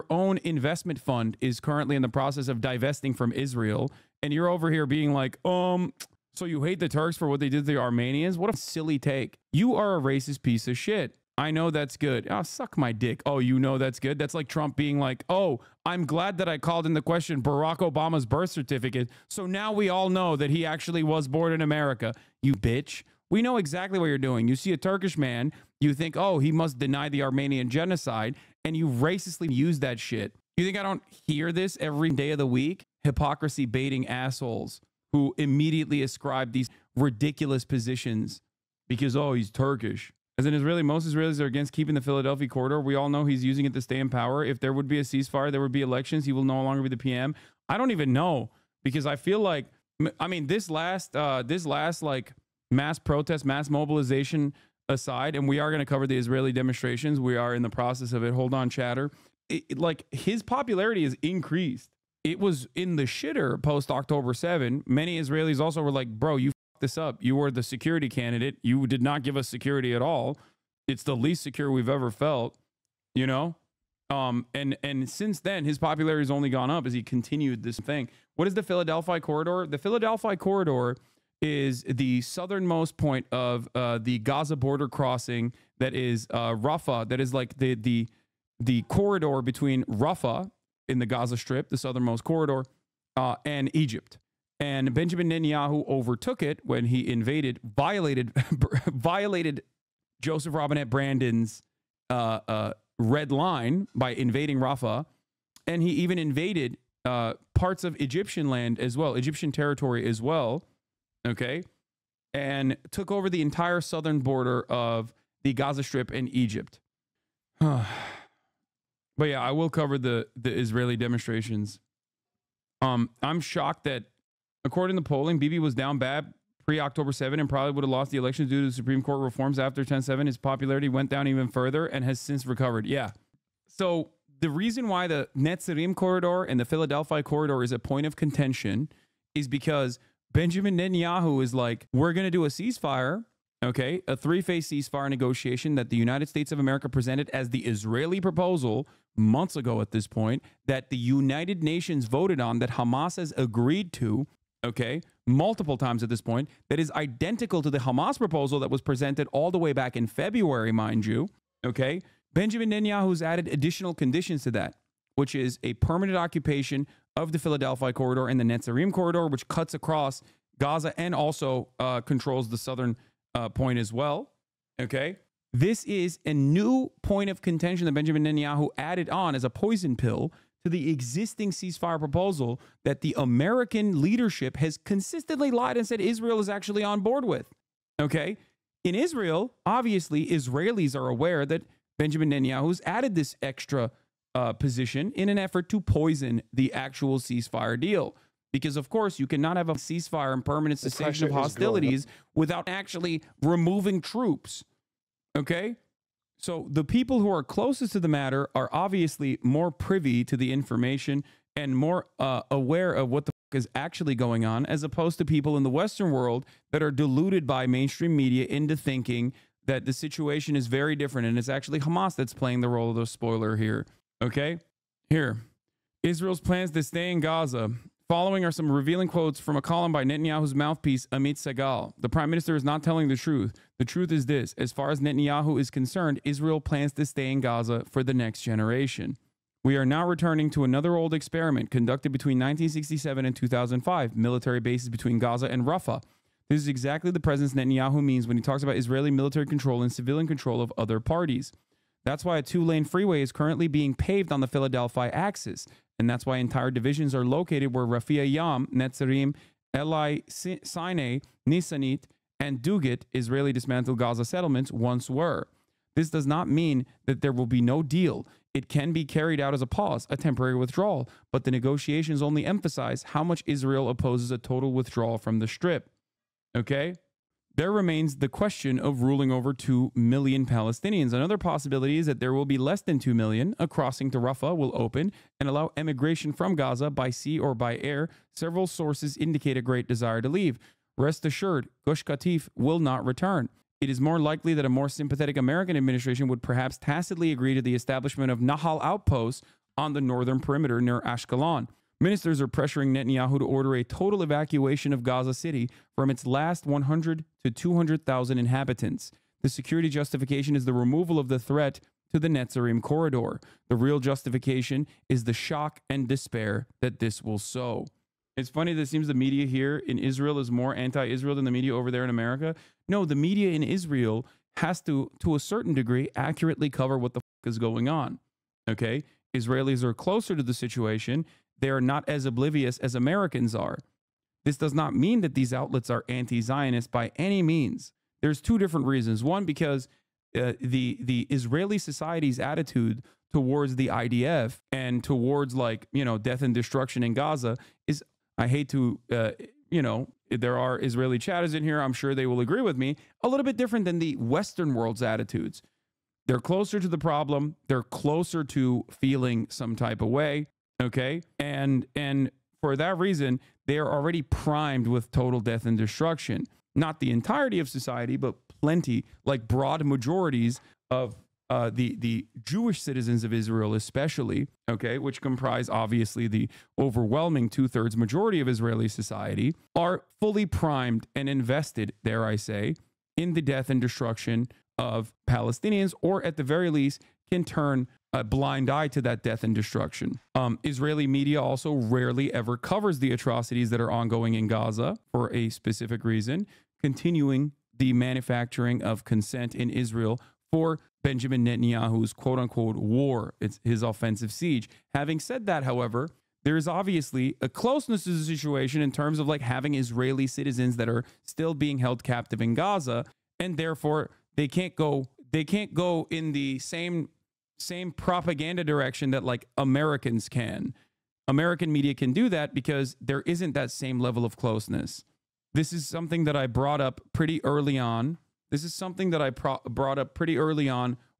own investment fund is currently in the process of divesting from Israel, and you're over here being like, so you hate the Turks for what they did to the Armenians? What a silly take. You are a racist piece of shit. I know that's good. Oh, suck my dick. Oh, you know that's good? That's like Trump being like, oh, I'm glad that I called into question Barack Obama's birth certificate, so now we all know that he actually was born in America. You bitch. We know exactly what you're doing. You see a Turkish man, you think, oh, he must deny the Armenian genocide, and you racistly use that shit. You think I don't hear this every day of the week? Hypocrisy baiting assholes who immediately ascribe these ridiculous positions because, oh, he's Turkish. As an Israeli, most Israelis are against keeping the Philadelphia corridor. We all know he's using it to stay in power. If there would be a ceasefire, there would be elections. He will no longer be the PM. I don't even know, because I feel like, I mean, this last like mass protest, mass mobilization aside, and we are going to cover the Israeli demonstrations. We are in the process of it. Hold on, chatter. Like his popularity has increased. It was in the shitter post October 7. Many Israelis also were like, bro, you fucked this up. You were the security candidate. You did not give us security at all. It's the least secure we've ever felt, you know? And since then, his popularity has only gone up as he continued this thing. What is the Philadelphia corridor? The Philadelphia corridor is the southernmost point of the Gaza border crossing that is Rafah. That is like the corridor between Rafah in the Gaza Strip, the southernmost corridor, and Egypt. And Benjamin Netanyahu overtook it when he violated Joseph Robinette Brandon's red line by invading Rafah, and he even invaded parts of Egyptian land as well, Egyptian territory as well, okay, and took over the entire southern border of the Gaza Strip and Egypt. But yeah, I will cover the Israeli demonstrations. I'm shocked that, according to polling, Bibi was down bad pre-October 7 and probably would have lost the election due to the Supreme Court reforms after 10/7. His popularity went down even further and has since recovered. Yeah. So the reason why the Netzarim corridor and the Philadelphia corridor is a point of contention is because Benjamin Netanyahu is like, we're going to do a ceasefire, okay, a three-phase ceasefire negotiation that the United States of America presented as the Israeli proposal months ago at this point, that the United Nations voted on, that Hamas has agreed to, okay, multiple times at this point, that is identical to the Hamas proposal that was presented all the way back in February, mind you, okay? Benjamin Netanyahu's added additional conditions to that, which is a permanent occupation of the Philadelphia corridor and the Netzarim corridor, which cuts across Gaza and also controls the southern point as well, okay? This is a new point of contention that Benjamin Netanyahu added on as a poison pill to the existing ceasefire proposal that the American leadership has consistently lied and said Israel is actually on board with, okay? In Israel, obviously, Israelis are aware that Benjamin Netanyahu's added this extra position in an effort to poison the actual ceasefire deal. Because, of course, you cannot have a ceasefire and permanent cessation of hostilities without actually removing troops, okay? So the people who are closest to the matter are obviously more privy to the information and more aware of what the fuck is actually going on, as opposed to people in the Western world that are deluded by mainstream media into thinking that the situation is very different and it's actually Hamas that's playing the role of the spoiler here. Okay? Here. Israel's plans to stay in Gaza. Following are some revealing quotes from a column by Netanyahu's mouthpiece, Amit Segal. The prime minister is not telling the truth. The truth is this: as far as Netanyahu is concerned, Israel plans to stay in Gaza for the next generation. We are now returning to another old experiment conducted between 1967 and 2005, military bases between Gaza and Rafah. This is exactly the presence Netanyahu means when he talks about Israeli military control and civilian control of other parties. That's why a two-lane freeway is currently being paved on the Philadelphia axis. And that's why entire divisions are located where Rafia Yam, Netzarim, Eli Sinai, Nisanit, and Dugat, Israeli dismantled Gaza settlements, once were. This does not mean that there will be no deal. It can be carried out as a pause, a temporary withdrawal, but the negotiations only emphasize how much Israel opposes a total withdrawal from the Strip. Okay? There remains the question of ruling over 2 million Palestinians. Another possibility is that there will be less than 2 million. A crossing to Rafah will open and allow emigration from Gaza by sea or by air. Several sources indicate a great desire to leave. Rest assured, Gush Katif will not return. It is more likely that a more sympathetic American administration would perhaps tacitly agree to the establishment of Nahal outposts on the northern perimeter near Ashkelon. Ministers are pressuring Netanyahu to order a total evacuation of Gaza City from its last 100 to 200,000 inhabitants. The security justification is the removal of the threat to the Netzarim corridor. The real justification is the shock and despair that this will sow. It's funny that it seems the media here in Israel is more anti-Israel than the media over there in America. No, the media in Israel has to a certain degree, accurately cover what the fuck is going on. Okay? Israelis are closer to the situation. They are not as oblivious as Americans are. This does not mean that these outlets are anti-Zionist by any means. There's two different reasons. One, because the Israeli society's attitude towards the IDF and towards, like, you know, death and destruction in Gaza is, I hate to, you know, there are Israeli chatters in here, I'm sure they will agree with me, a little bit different than the Western world's attitudes. They're closer to the problem. They're closer to feeling some type of way. Okay. And for that reason, they are already primed with total death and destruction. Not the entirety of society, but plenty, like broad majorities of the Jewish citizens of Israel, especially, okay, which comprise obviously the overwhelming 2/3 majority of Israeli society, are fully primed and invested, dare I say, in the death and destruction of Palestinians, or at the very least can turn a blind eye to that death and destruction. Israeli media also rarely ever covers the atrocities that are ongoing in Gaza for a specific reason, continuing the manufacturing of consent in Israel for Benjamin Netanyahu's quote unquote war. It's his offensive siege. Having said that, however, there is obviously a closeness to the situation in terms of like having Israeli citizens that are still being held captive in Gaza, and therefore they can't go in the same propaganda direction that like Americans can. American media can do that because there isn't that same level of closeness. This is something that I brought up pretty early on.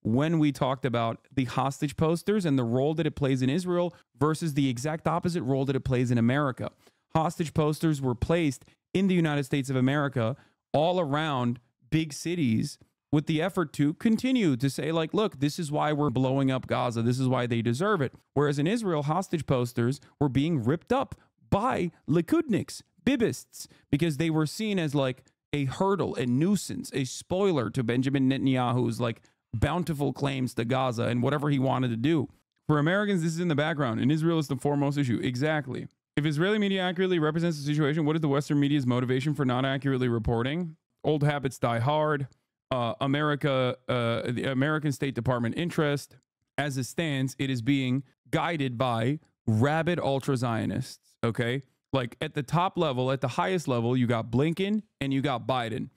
When we talked about the hostage posters and the role that it plays in Israel versus the exact opposite role that it plays in America. Hostage posters were placed in the United States of America all around big cities with the effort to continue to say, like, look, this is why we're blowing up Gaza. This is why they deserve it. Whereas in Israel, hostage posters were being ripped up by Likudniks, Bibists, because they were seen as like a hurdle, a nuisance, a spoiler to Benjamin Netanyahu's like bountiful claims to Gaza and whatever he wanted to do. For Americans, this is in the background. In Israel, it's the foremost issue. Exactly. If Israeli media accurately represents the situation, what is the Western media's motivation for not accurately reporting? Old habits die hard. The American State Department interest, as it stands, it is being guided by rabid ultra-Zionists, okay? Like at the top level, at the highest level, you got Blinken and you got Biden.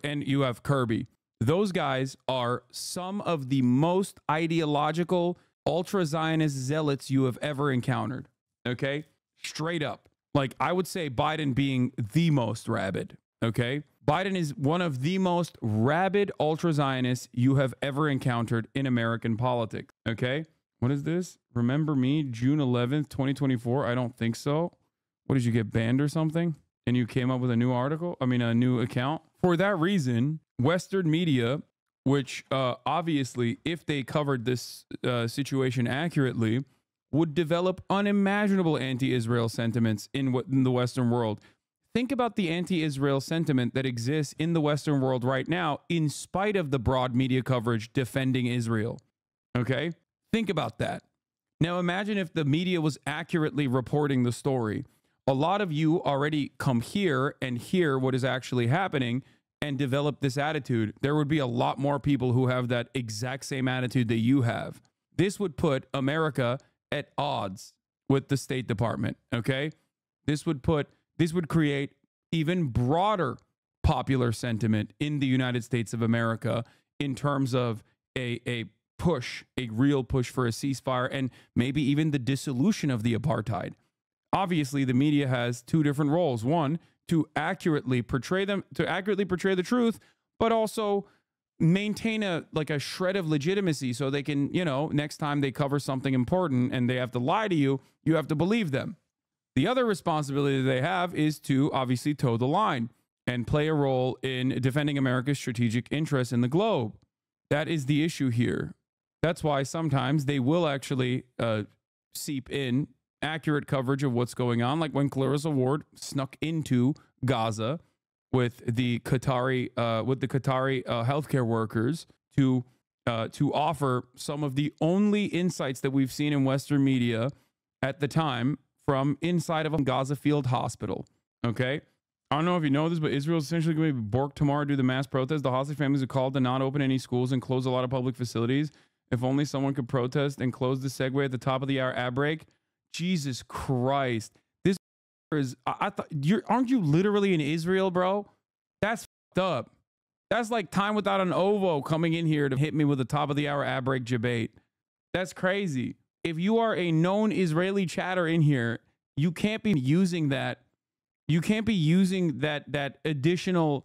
And you have Kirby. Those guys are some of the most ideological ultra-Zionist zealots you have ever encountered, okay? Straight up. Like I would say Biden being the most rabid, okay? Biden is one of the most rabid ultra-Zionists you have ever encountered in American politics, okay? What is this? Remember me, June 11th, 2024? I don't think so. What, did you get banned or something? And you came up with a new article? I mean, a new account? For that reason, Western media, which obviously, if they covered this situation accurately, would develop unimaginable anti-Israel sentiments in the Western world. Think about the anti-Israel sentiment that exists in the Western world right now, in spite of the broad media coverage defending Israel. Okay? Think about that. Now imagine if the media was accurately reporting the story. A lot of you already come here and hear what is actually happening and develop this attitude. There would be a lot more people who have that exact same attitude that you have. This would put America at odds with the State Department, okay? This would create even broader popular sentiment in the United States of America in terms of a real push for a ceasefire and maybe even the dissolution of the apartheid. Obviously, the media has two different roles. One, to accurately portray the truth, but also maintain a shred of legitimacy so they can, next time they cover something important and they have to lie to you, you have to believe them. The other responsibility they have is to obviously toe the line and play a role in defending America's strategic interests in the globe. That is the issue here. That's why sometimes they will actually seep in accurate coverage of what's going on, like when Clarissa Ward snuck into Gaza with the Qatari healthcare workers to offer some of the only insights that we've seen in Western media at the time from inside of a Gaza field hospital. Okay, I don't know if you know this, but Israel is essentially going to be borked tomorrow due to the mass protest. The hostage families are called to not open any schools and close a lot of public facilities. If only someone could protest and close the segue at the top of the hour ad break. Jesus Christ. This is, I thought, aren't you literally in Israel, bro? That's fucked up. That's like Time Without an Ovo coming in here to hit me with a top of the hour ad break debate. That's crazy. If you are a known Israeli chatter in here, you can't be using that. You can't be using that additional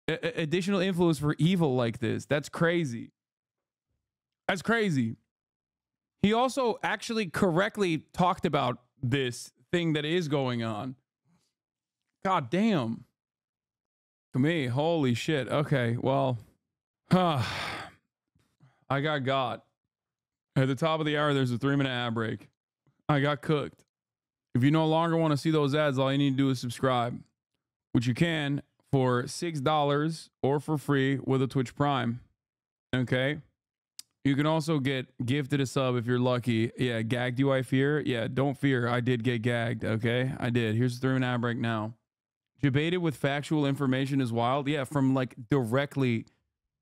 influence for evil like this. That's crazy. That's crazy. He also actually correctly talked about this thing that is going on. God damn. Me, holy shit. Okay, well, I got. At the top of the hour, there's a 3-minute ad break. I got cooked. If you no longer want to see those ads, all you need to do is subscribe, which you can for $6 or for free with a Twitch Prime. Okay? You can also get gifted a sub if you're lucky. Yeah, gagged you I fear? Yeah, don't fear. I did get gagged, okay? I did. Here's the 3-minute ad break now. Debated with factual information is wild. Yeah, from like directly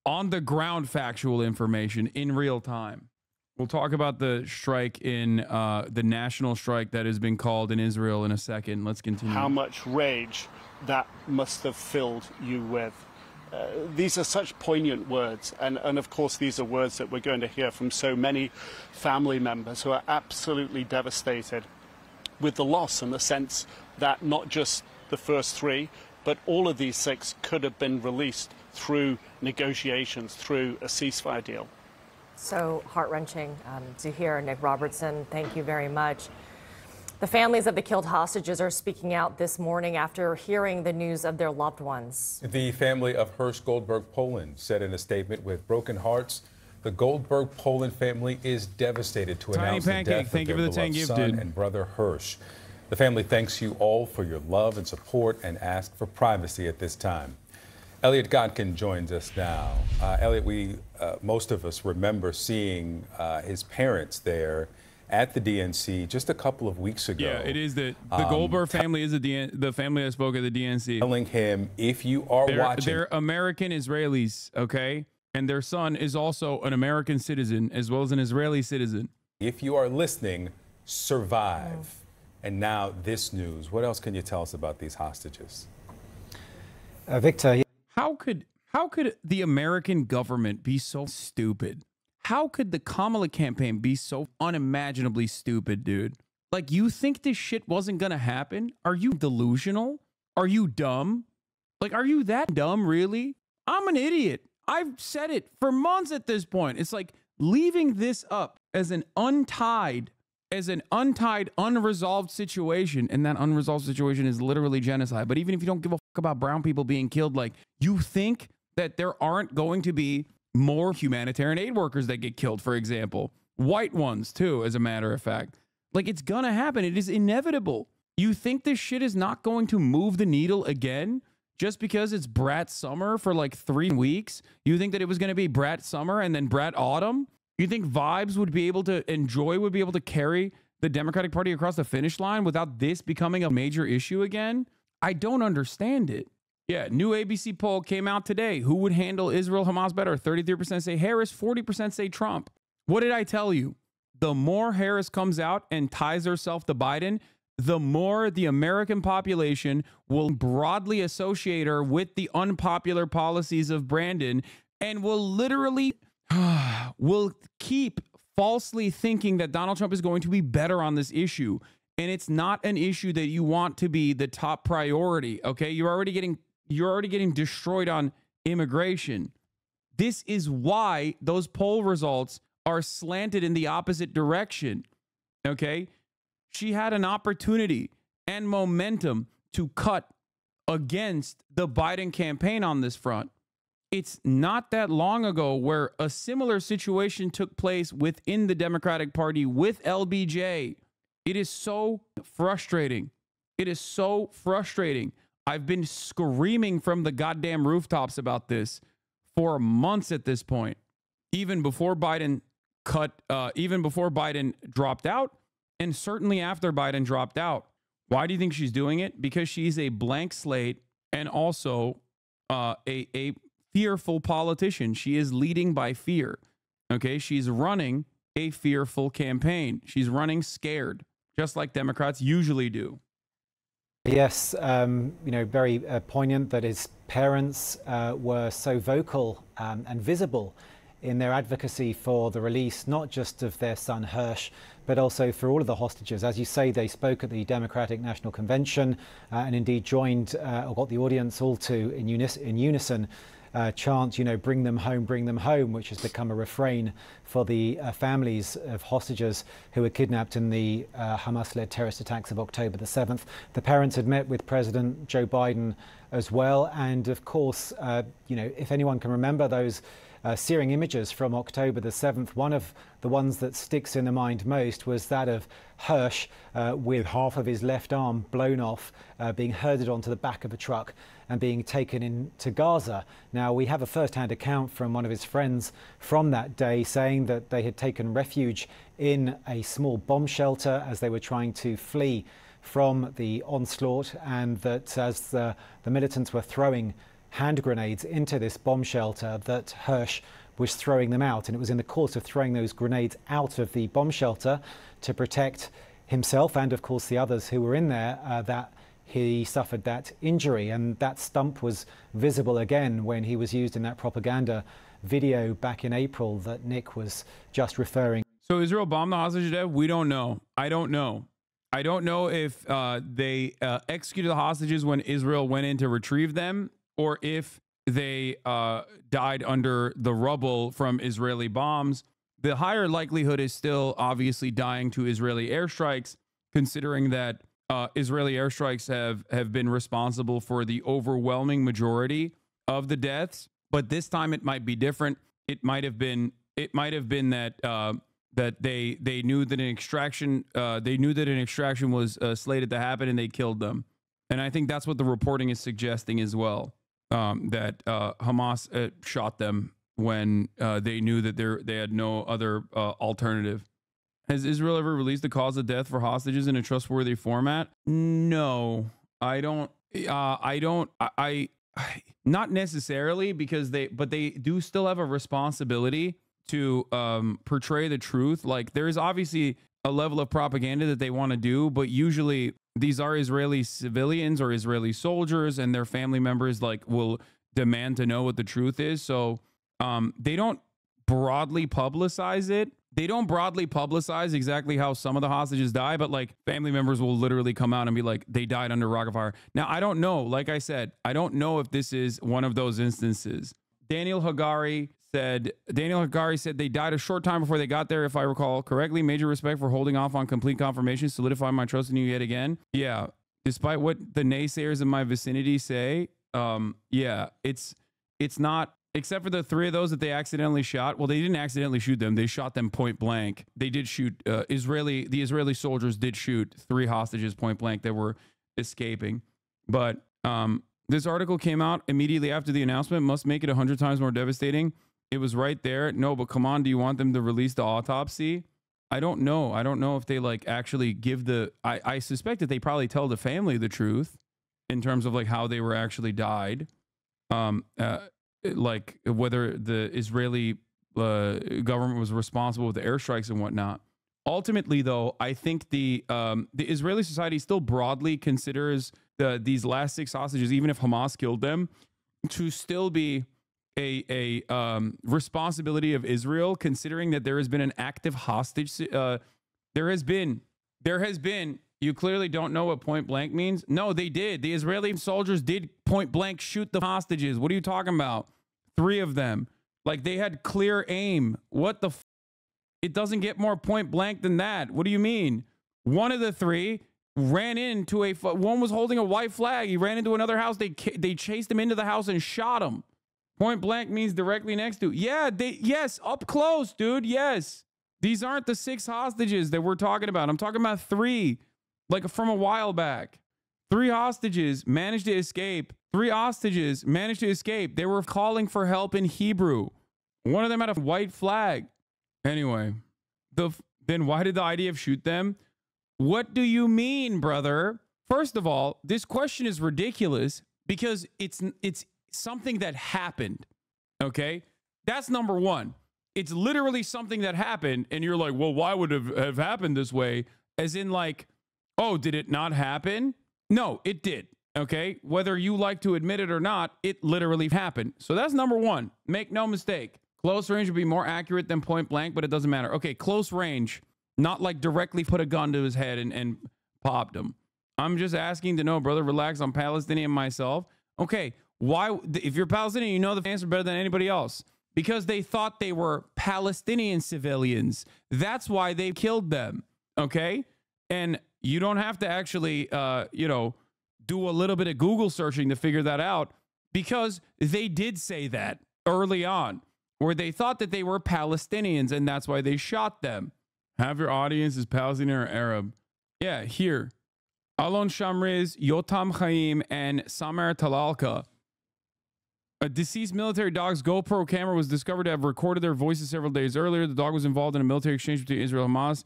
on the ground factual information in real time. We'll talk about the strike in the national strike that has been called in Israel in a second. Let's continue. How much rage that must have filled you with. These are such poignant words, and of course these are words that we're going to hear from so many family members who are absolutely devastated with the loss, and the sense that not just the first 3, but all of these 6 could have been released through negotiations, through a ceasefire deal. So heart-wrenching to hear, Nick Robertson. Thank you very much. The families of the killed hostages are speaking out this morning after hearing the news of their loved ones. The family of Hirsch Goldberg Poland said in a statement, with broken hearts, the Goldberg Poland family is devastated to announce the death of their beloved son and brother Hirsch. The family thanks you all for your love and support and asks for privacy at this time. Elliot Godkin joins us now. Elliot, most of us remember seeing his parents there at the DNC just a couple of weeks ago. Yeah, it is the Goldberg family is the family that spoke at the DNC. Telling him, if you are watching. They're American Israelis, okay? And their son is also an American citizen as well as an Israeli citizen. If you are listening, survive. And now this news. What else can you tell us about these hostages? Victor. How could the American government be so stupid? How could the Kamala campaign be so unimaginably stupid, dude? Like, you think this shit wasn't gonna happen? Are you delusional? Are you dumb? Like, are you that dumb, really? I'm an idiot. I've said it for months at this point. It's like leaving this up as an untied, unresolved situation, and that unresolved situation is literally genocide. But even if you don't give a fuck about brown people being killed, like, you think that there aren't going to be more humanitarian aid workers that get killed, for example. White ones, too, as a matter of fact. Like, it's gonna happen. It is inevitable. You think this shit is not going to move the needle again just because it's Brat Summer for like 3 weeks? You think that it was gonna be Brat Summer and then Brat Autumn? You think vibes would be able to, and joy would be able to carry the Democratic Party across the finish line without this becoming a major issue again? I don't understand it. Yeah, new ABC poll came out today. Who would handle Israel-Hamas better? 33% say Harris, 40% say Trump. What did I tell you? The more Harris comes out and ties herself to Biden, the more the American population will broadly associate her with the unpopular policies of Brandon and will literally will keep falsely thinking that Donald Trump is going to be better on this issue. And it's not an issue that you want to be the top priority, okay? You're already getting destroyed on immigration. This is why those poll results are slanted in the opposite direction, okay? She had an opportunity and momentum to cut against the Biden campaign on this front. It's not that long ago where a similar situation took place within the Democratic Party with LBJ. It is so frustrating. It is so frustrating. I've been screaming from the goddamn rooftops about this for months at this point. Even before Biden dropped out, and certainly after Biden dropped out. Why do you think she's doing it? Because she's a blank slate and also a fearful politician. She is leading by fear. Okay, she's running a fearful campaign. She's running scared, just like Democrats usually do. Yes, very poignant that his parents were so vocal and visible in their advocacy for the release, not just of their son Hirsch, but also for all of the hostages. As you say, they spoke at the Democratic National Convention and indeed joined or got the audience all to, in unison, chant, bring them home, which has become a refrain for the families of hostages who were kidnapped in the Hamas-led terrorist attacks of October the 7th. The parents had met with President Joe Biden as well. And of course, if anyone can remember those searing images from October the 7th, one of the ones that sticks in the mind most was that of Hirsch with half of his left arm blown off, being herded onto the back of a truck and being taken into Gaza. Now, we have a first-hand account from one of his friends from that day saying that they had taken refuge in a small bomb shelter as they were trying to flee from the onslaught, and that as the militants were throwing hand grenades into this bomb shelter, that Hirsch was throwing them out. And it was in the course of throwing those grenades out of the bomb shelter to protect himself and, of course, the others who were in there, that he suffered that injury. And that stump was visible again when he was used in that propaganda video back in April that Nick was just referring. So Israel bombed the hostages dead? We don't know. I don't know. I don't know if they executed the hostages when Israel went in to retrieve them, or if they died under the rubble from Israeli bombs. The higher likelihood is still obviously dying to Israeli airstrikes, considering that Israeli airstrikes have been responsible for the overwhelming majority of the deaths. But this time it might be different. It might have been that that they knew that an extraction was slated to happen, and they killed them. And I think that's what the reporting is suggesting as well. That Hamas shot them when they knew that they had no other alternative. Has Israel ever released the cause of death for hostages in a trustworthy format? No, I don't. I not necessarily, because they do still have a responsibility to portray the truth. Like, there is obviously a level of propaganda that they want to do, but usually these are Israeli civilians or Israeli soldiers, and their family members will demand to know what the truth is. So they don't broadly publicize it. They don't broadly publicize exactly how some of the hostages die, but family members will literally come out and be like, they died under rocket fire. Now, I don't know. Like I said, I don't know if this is one of those instances. Daniel Hagari said they died a short time before they got there, if I recall correctly. Major respect for holding off on complete confirmation, solidifying my trust in you yet again. Yeah, despite what the naysayers in my vicinity say, yeah, it's not, except for the 3 of those that they accidentally shot. Well, they didn't accidentally shoot them. They shot them point blank. They did shoot, the Israeli soldiers did shoot 3 hostages point blank that were escaping. But this article came out immediately after the announcement. Must make it 100 times more devastating. It was right there. No, but come on, do you want them to release the autopsy? I don't know. I don't know if they actually give the, I suspect that they probably tell the family the truth in terms of how they were actually died. Whether the Israeli government was responsible with the airstrikes and whatnot. Ultimately, though, I think the Israeli society still broadly considers these last 6 hostages, even if Hamas killed them, to still be a responsibility of Israel, considering that there has been an active hostage. There has been. You clearly don't know what point blank means. No, they did. The Israeli soldiers did point blank shoot the hostages. What are you talking about? 3 of them. They had clear aim. What the f? It doesn't get more point blank than that. What do you mean? One of the 3 ran into one was holding a white flag. He ran into another house. They chased him into the house and shot him. Point blank means directly next to. Yeah, yes, up close, dude. Yes. These aren't the 6 hostages that we're talking about. I'm talking about 3. From a while back. 3 hostages managed to escape. 3 hostages managed to escape. They were calling for help in Hebrew. One of them had a white flag. Anyway, then why did the IDF shoot them? What do you mean, brother? First of all, this question is ridiculous because it's something that happened. Okay? That's number one. It's literally something that happened, and you're like, well, why would it have happened this way? As in, oh, did it not happen? No, it did. Okay? Whether you like to admit it or not, it literally happened. So that's number one. Make no mistake. Close range would be more accurate than point blank, but it doesn't matter. Okay, close range. Not directly put a gun to his head and popped him. I'm just asking to know, brother, relax. I'm Palestinian myself. Okay, why? If you're Palestinian, you know the answer better than anybody else. Because they thought they were Palestinian civilians. That's why they killed them. Okay? And you don't have to actually, do a little bit of Google searching to figure that out, because they did say that early on, where they thought that they were Palestinians, and that's why they shot them. Have your audience is Palestinian or Arab. Yeah, here. Alon Shamriz, Yotam Chaim, and Samer Talalka. A deceased military dog's GoPro camera was discovered to have recorded their voices several days earlier. The dog was involved in a military exchange between Israel and Hamas.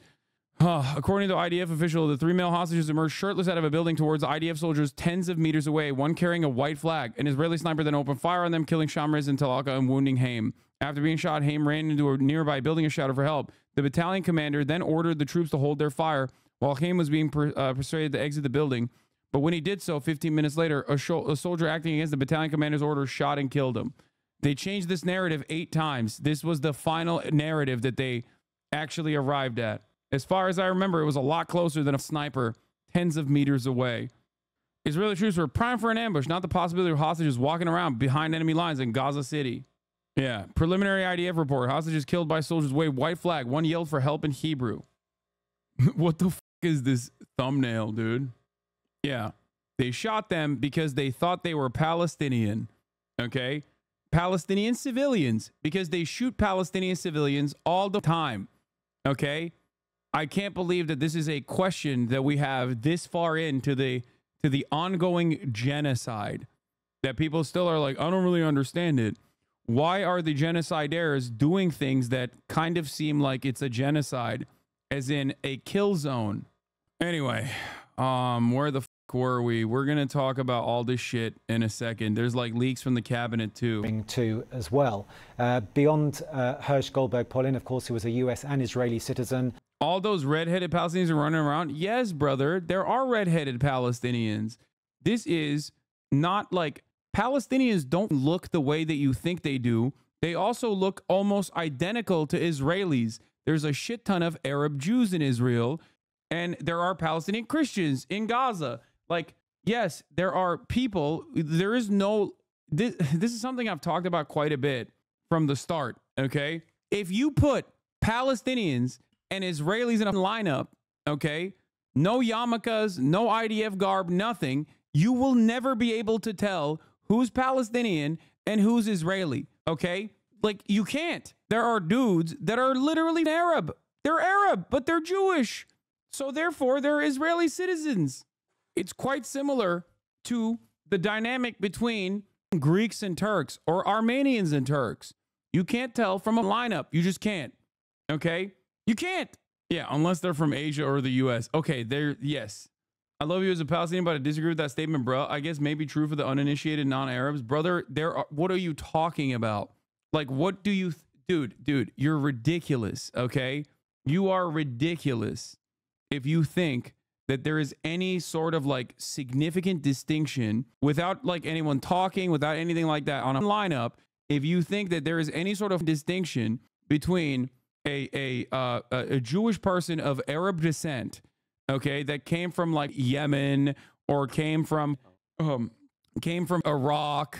According to IDF official, the 3 male hostages emerged shirtless out of a building towards IDF soldiers tens of meters away, one carrying a white flag. An Israeli sniper then opened fire on them, killing Shamrez and Talaka and wounding Haim. After being shot, Haim ran into a nearby building and shouted for help. The battalion commander then ordered the troops to hold their fire while Haim was being persuaded to exit the building. But when he did so, 15 minutes later, a soldier acting against the battalion commander's orders shot and killed him. They changed this narrative 8 times. This was the final narrative that they actually arrived at. As far as I remember, it was a lot closer than a sniper tens of meters away. Israeli troops were primed for an ambush, not the possibility of hostages walking around behind enemy lines in Gaza City. Yeah, preliminary IDF report. Hostages killed by soldiers waved white flag. One yelled for help in Hebrew. What the f is this thumbnail, dude? Yeah, they shot them because they thought they were Palestinian. Okay? Palestinian civilians, because they shoot Palestinian civilians all the time. Okay? I can't believe that this is a question that we have this far into the ongoing genocide, that people still are like, I don't really understand it. Why are the genocidaires doing things that kind of seem like it's a genocide, as in a kill zone? Anyway, where the f were we? We're gonna talk about all this shit in a second. There's like leaks from the cabinet too. As well. Beyond Hersh Goldberg Polin, of course, who was a US and Israeli citizen. All those redheaded Palestinians are running around. Yes, brother, there are redheaded Palestinians. This is not like Palestinians don't look the way that you think they do. They also look almost identical to Israelis. There's a shit ton of Arab Jews in Israel, and there are Palestinian Christians in Gaza. Like, yes, there are people. There is no, this is something I've talked about quite a bit from the start. Okay. If you put Palestinians and Israelis in a lineup, okay, no yarmulkes, no IDF garb, nothing, you will never be able to tell who's Palestinian and who's Israeli, okay? Like, you can't. There are dudes that are literally Arab. They're Arab, but they're Jewish. So therefore, they're Israeli citizens. It's quite similar to the dynamic between Greeks and Turks or Armenians and Turks. You can't tell from a lineup. You just can't, okay? You can't. Yeah, unless they're from Asia or the US. Okay, yes. I love you as a Palestinian, but I disagree with that statement, bro. I guess maybe true for the uninitiated non-Arabs. Brother, what are you talking about? Like, what do you... Dude, you're ridiculous, okay? You are ridiculous if you think that there is any sort of, like, significant distinction without, like, anyone talking, without anything like that on a lineup. If you think that there is any sort of distinction between a Jewish person of Arab descent, okay, that came from like Yemen or came from Iraq,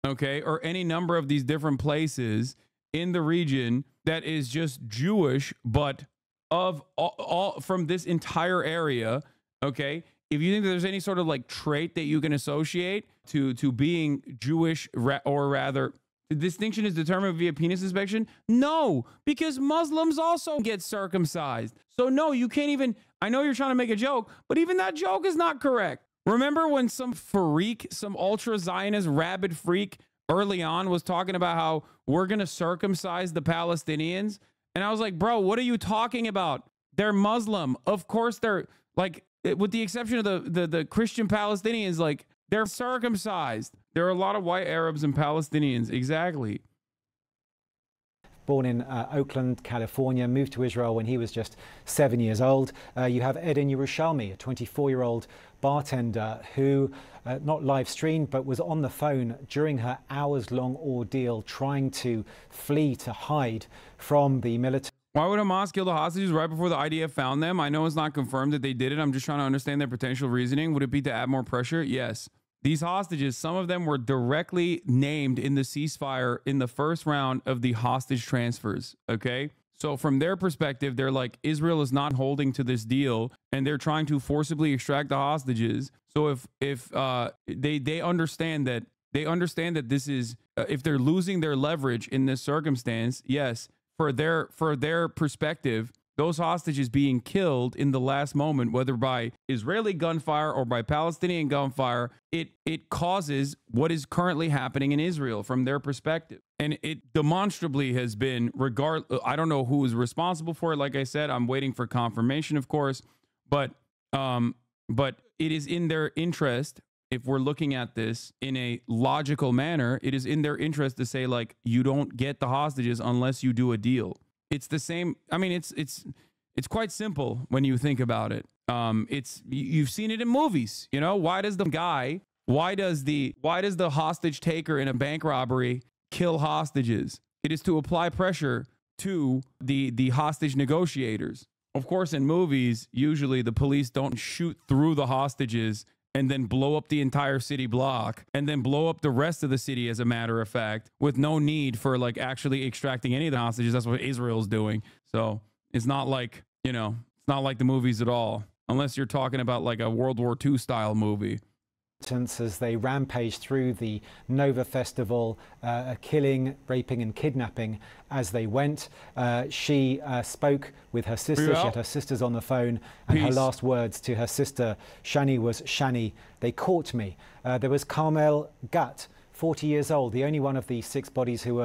okay, or any number of these different places in the region that is just Jewish, but of all from this entire area, okay, if you think that there's any sort of like trait that you can associate to being Jewish, or rather, the distinction is determined via penis inspection? No, because Muslims also get circumcised. So no, you can't even, I know you're trying to make a joke, but even that joke is not correct. Remember when some freak, some ultra-Zionist rabid freak early on was talking about how we're going to circumcise the Palestinians? And I was like, bro, what are you talking about? They're Muslim. Of course they're, like, with the exception of the Christian Palestinians, like, they're circumcised. There are a lot of white Arabs and Palestinians. Exactly. Born in Oakland, California, moved to Israel when he was just 7 years old. You have Edin Yerushalmi, a 24-year-old bartender who, not live streamed, but was on the phone during her hours-long ordeal trying to flee, to hide from the military. Why would Hamas kill the hostages right before the IDF found them? I know it's not confirmed that they did it. I'm just trying to understand their potential reasoning. Would it be to add more pressure? Yes. These hostages, some of them were directly named in the ceasefire in the first round of the hostage transfers, okay? So from their perspective, they're like, Israel is not holding to this deal, and they're trying to forcibly extract the hostages. So if they understand that this is, if they're losing their leverage in this circumstance, yes, for their perspective, those hostages being killed in the last moment, whether by Israeli gunfire or by Palestinian gunfire, it causes what is currently happening in Israel from their perspective. And it demonstrably has been I don't know who is responsible for it. Like I said, I'm waiting for confirmation, of course, but it is in their interest. If we're looking at this in a logical manner, it is in their interest to say, like, you don't get the hostages unless you do a deal. It's the same. I mean, it's quite simple when you think about it. You've seen it in movies, you know. Why does the hostage taker in a bank robbery kill hostages? It is to apply pressure to the hostage negotiators. Of course, in movies, usually the police don't shoot through the hostages and then blow up the entire city block and then blow up the rest of the city, as a matter of fact, with no need for like actually extracting any of the hostages. That's what Israel's doing. So it's not like, you know, it's not like the movies at all, unless you're talking about like a World War II style movie. As they rampaged through the Nova Festival, killing, raping and kidnapping as they went. She spoke with her sister. She had her sisters on the phone, and her last words to her sister Shani was, "Shani, they caught me." There was Carmel Gut, 40 years old, the only one of the 6 bodies who were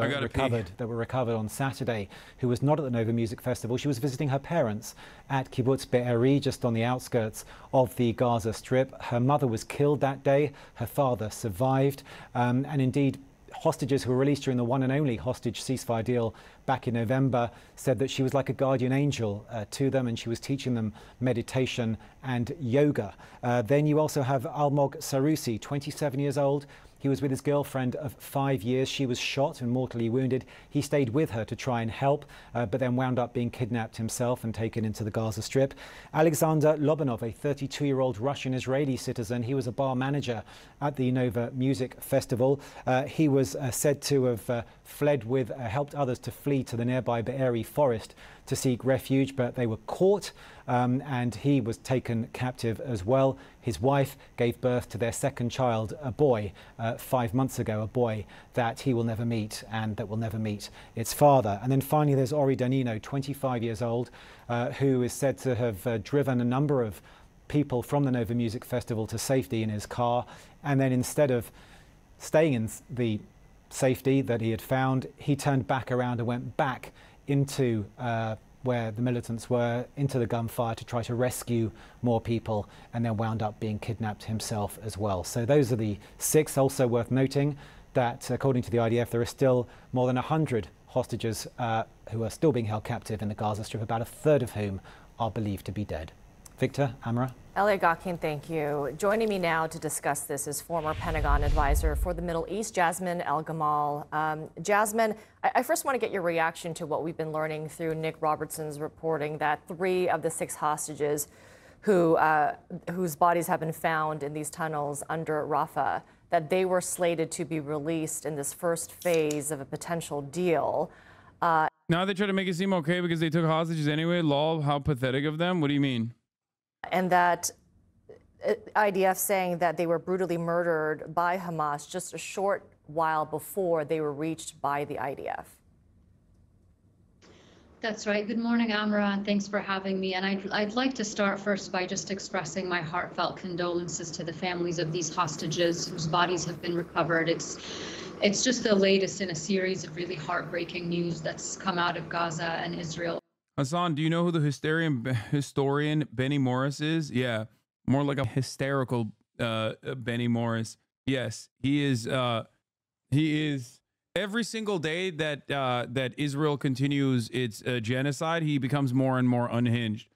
recovered on Saturday, who was not at the Nova Music Festival. She was visiting her parents at Kibbutz Be'eri, just on the outskirts of the Gaza Strip. Her mother was killed that day. Her father survived. And indeed, hostages who were released during the one and only hostage ceasefire deal back in November said that she was like a guardian angel to them, and she was teaching them meditation and yoga. Then you also have Almog Sarusi, 27 years old. He was with his girlfriend of 5 years. She was shot and mortally wounded. He stayed with her to try and help, but then wound up being kidnapped himself and taken into the Gaza Strip. Alexander Lobanov, a 32-year-old Russian-Israeli citizen. He was a bar manager at the Nova Music Festival. He was said to have fled with, helped others to flee to the nearby Be'eri forest to seek refuge, but they were caught, and he was taken captive as well. His wife gave birth to their second child, a boy, 5 months ago, a boy that he will never meet and that will never meet its father. And then finally, there's Ori Danino, 25 years old, who is said to have driven a number of people from the Nova Music Festival to safety in his car, and then instead of staying in the safety that he had found, he turned back around and went back into where the militants were, into the gunfire to try to rescue more people, and then wound up being kidnapped himself as well. So those are the 6. Also worth noting that according to the IDF, there are still more than 100 hostages who are still being held captive in the Gaza Strip, about a third of whom are believed to be dead. Victor, Amra. Elliot Gotkin, thank you. Joining me now to discuss this is former Pentagon advisor for the Middle East, Jasmine El-Gamal. Jasmine, I first want to get your reaction to what we've been learning through Nick Robertson's reporting that 3 of the 6 hostages whose bodies have been found in these tunnels under Rafah, that they were slated to be released in this first phase of a potential deal. Now they try to make it seem okay because they took hostages anyway. Lol, how pathetic of them. What do you mean? And that IDF saying that they were brutally murdered by Hamas just a short while before they were reached by the IDF. That's right. Good morning, Amra, and thanks for having me. And I'd like to start first by just expressing my heartfelt condolences to the families of these hostages whose bodies have been recovered. It's just the latest in a series of really heartbreaking news that's come out of Gaza and Israel. Hassan, do you know who the historian Benny Morris is? Yeah, more like a hysterical Benny Morris. Yes, he is. He is. Every single day that that Israel continues its genocide, he becomes more and more unhinged.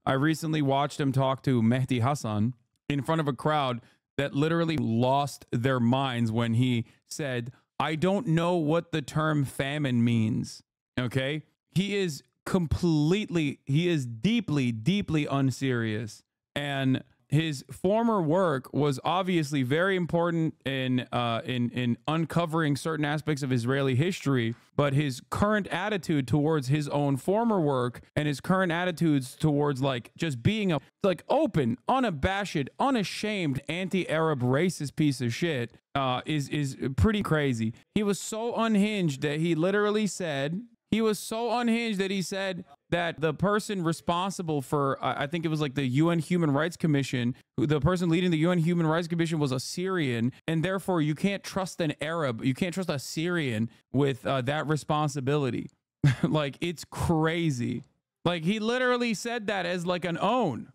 I recently watched him talk to Mehdi Hassan in front of a crowd that literally lost their minds when he said, "I don't know what the term famine means." Okay, he is deeply, deeply unserious. And his former work was obviously very important in uncovering certain aspects of Israeli history, but his current attitude towards his own former work and his current attitudes towards like just being a like open, unabashed, unashamed anti-Arab racist piece of shit is pretty crazy. He was so unhinged that he literally said He was so unhinged that he said that the person responsible for, I think it was like the UN Human Rights Commission, the person leading the UN Human Rights Commission was a Syrian, and therefore you can't trust an Arab, you can't trust a Syrian with that responsibility. Like, it's crazy. Like, he literally said that as like an own.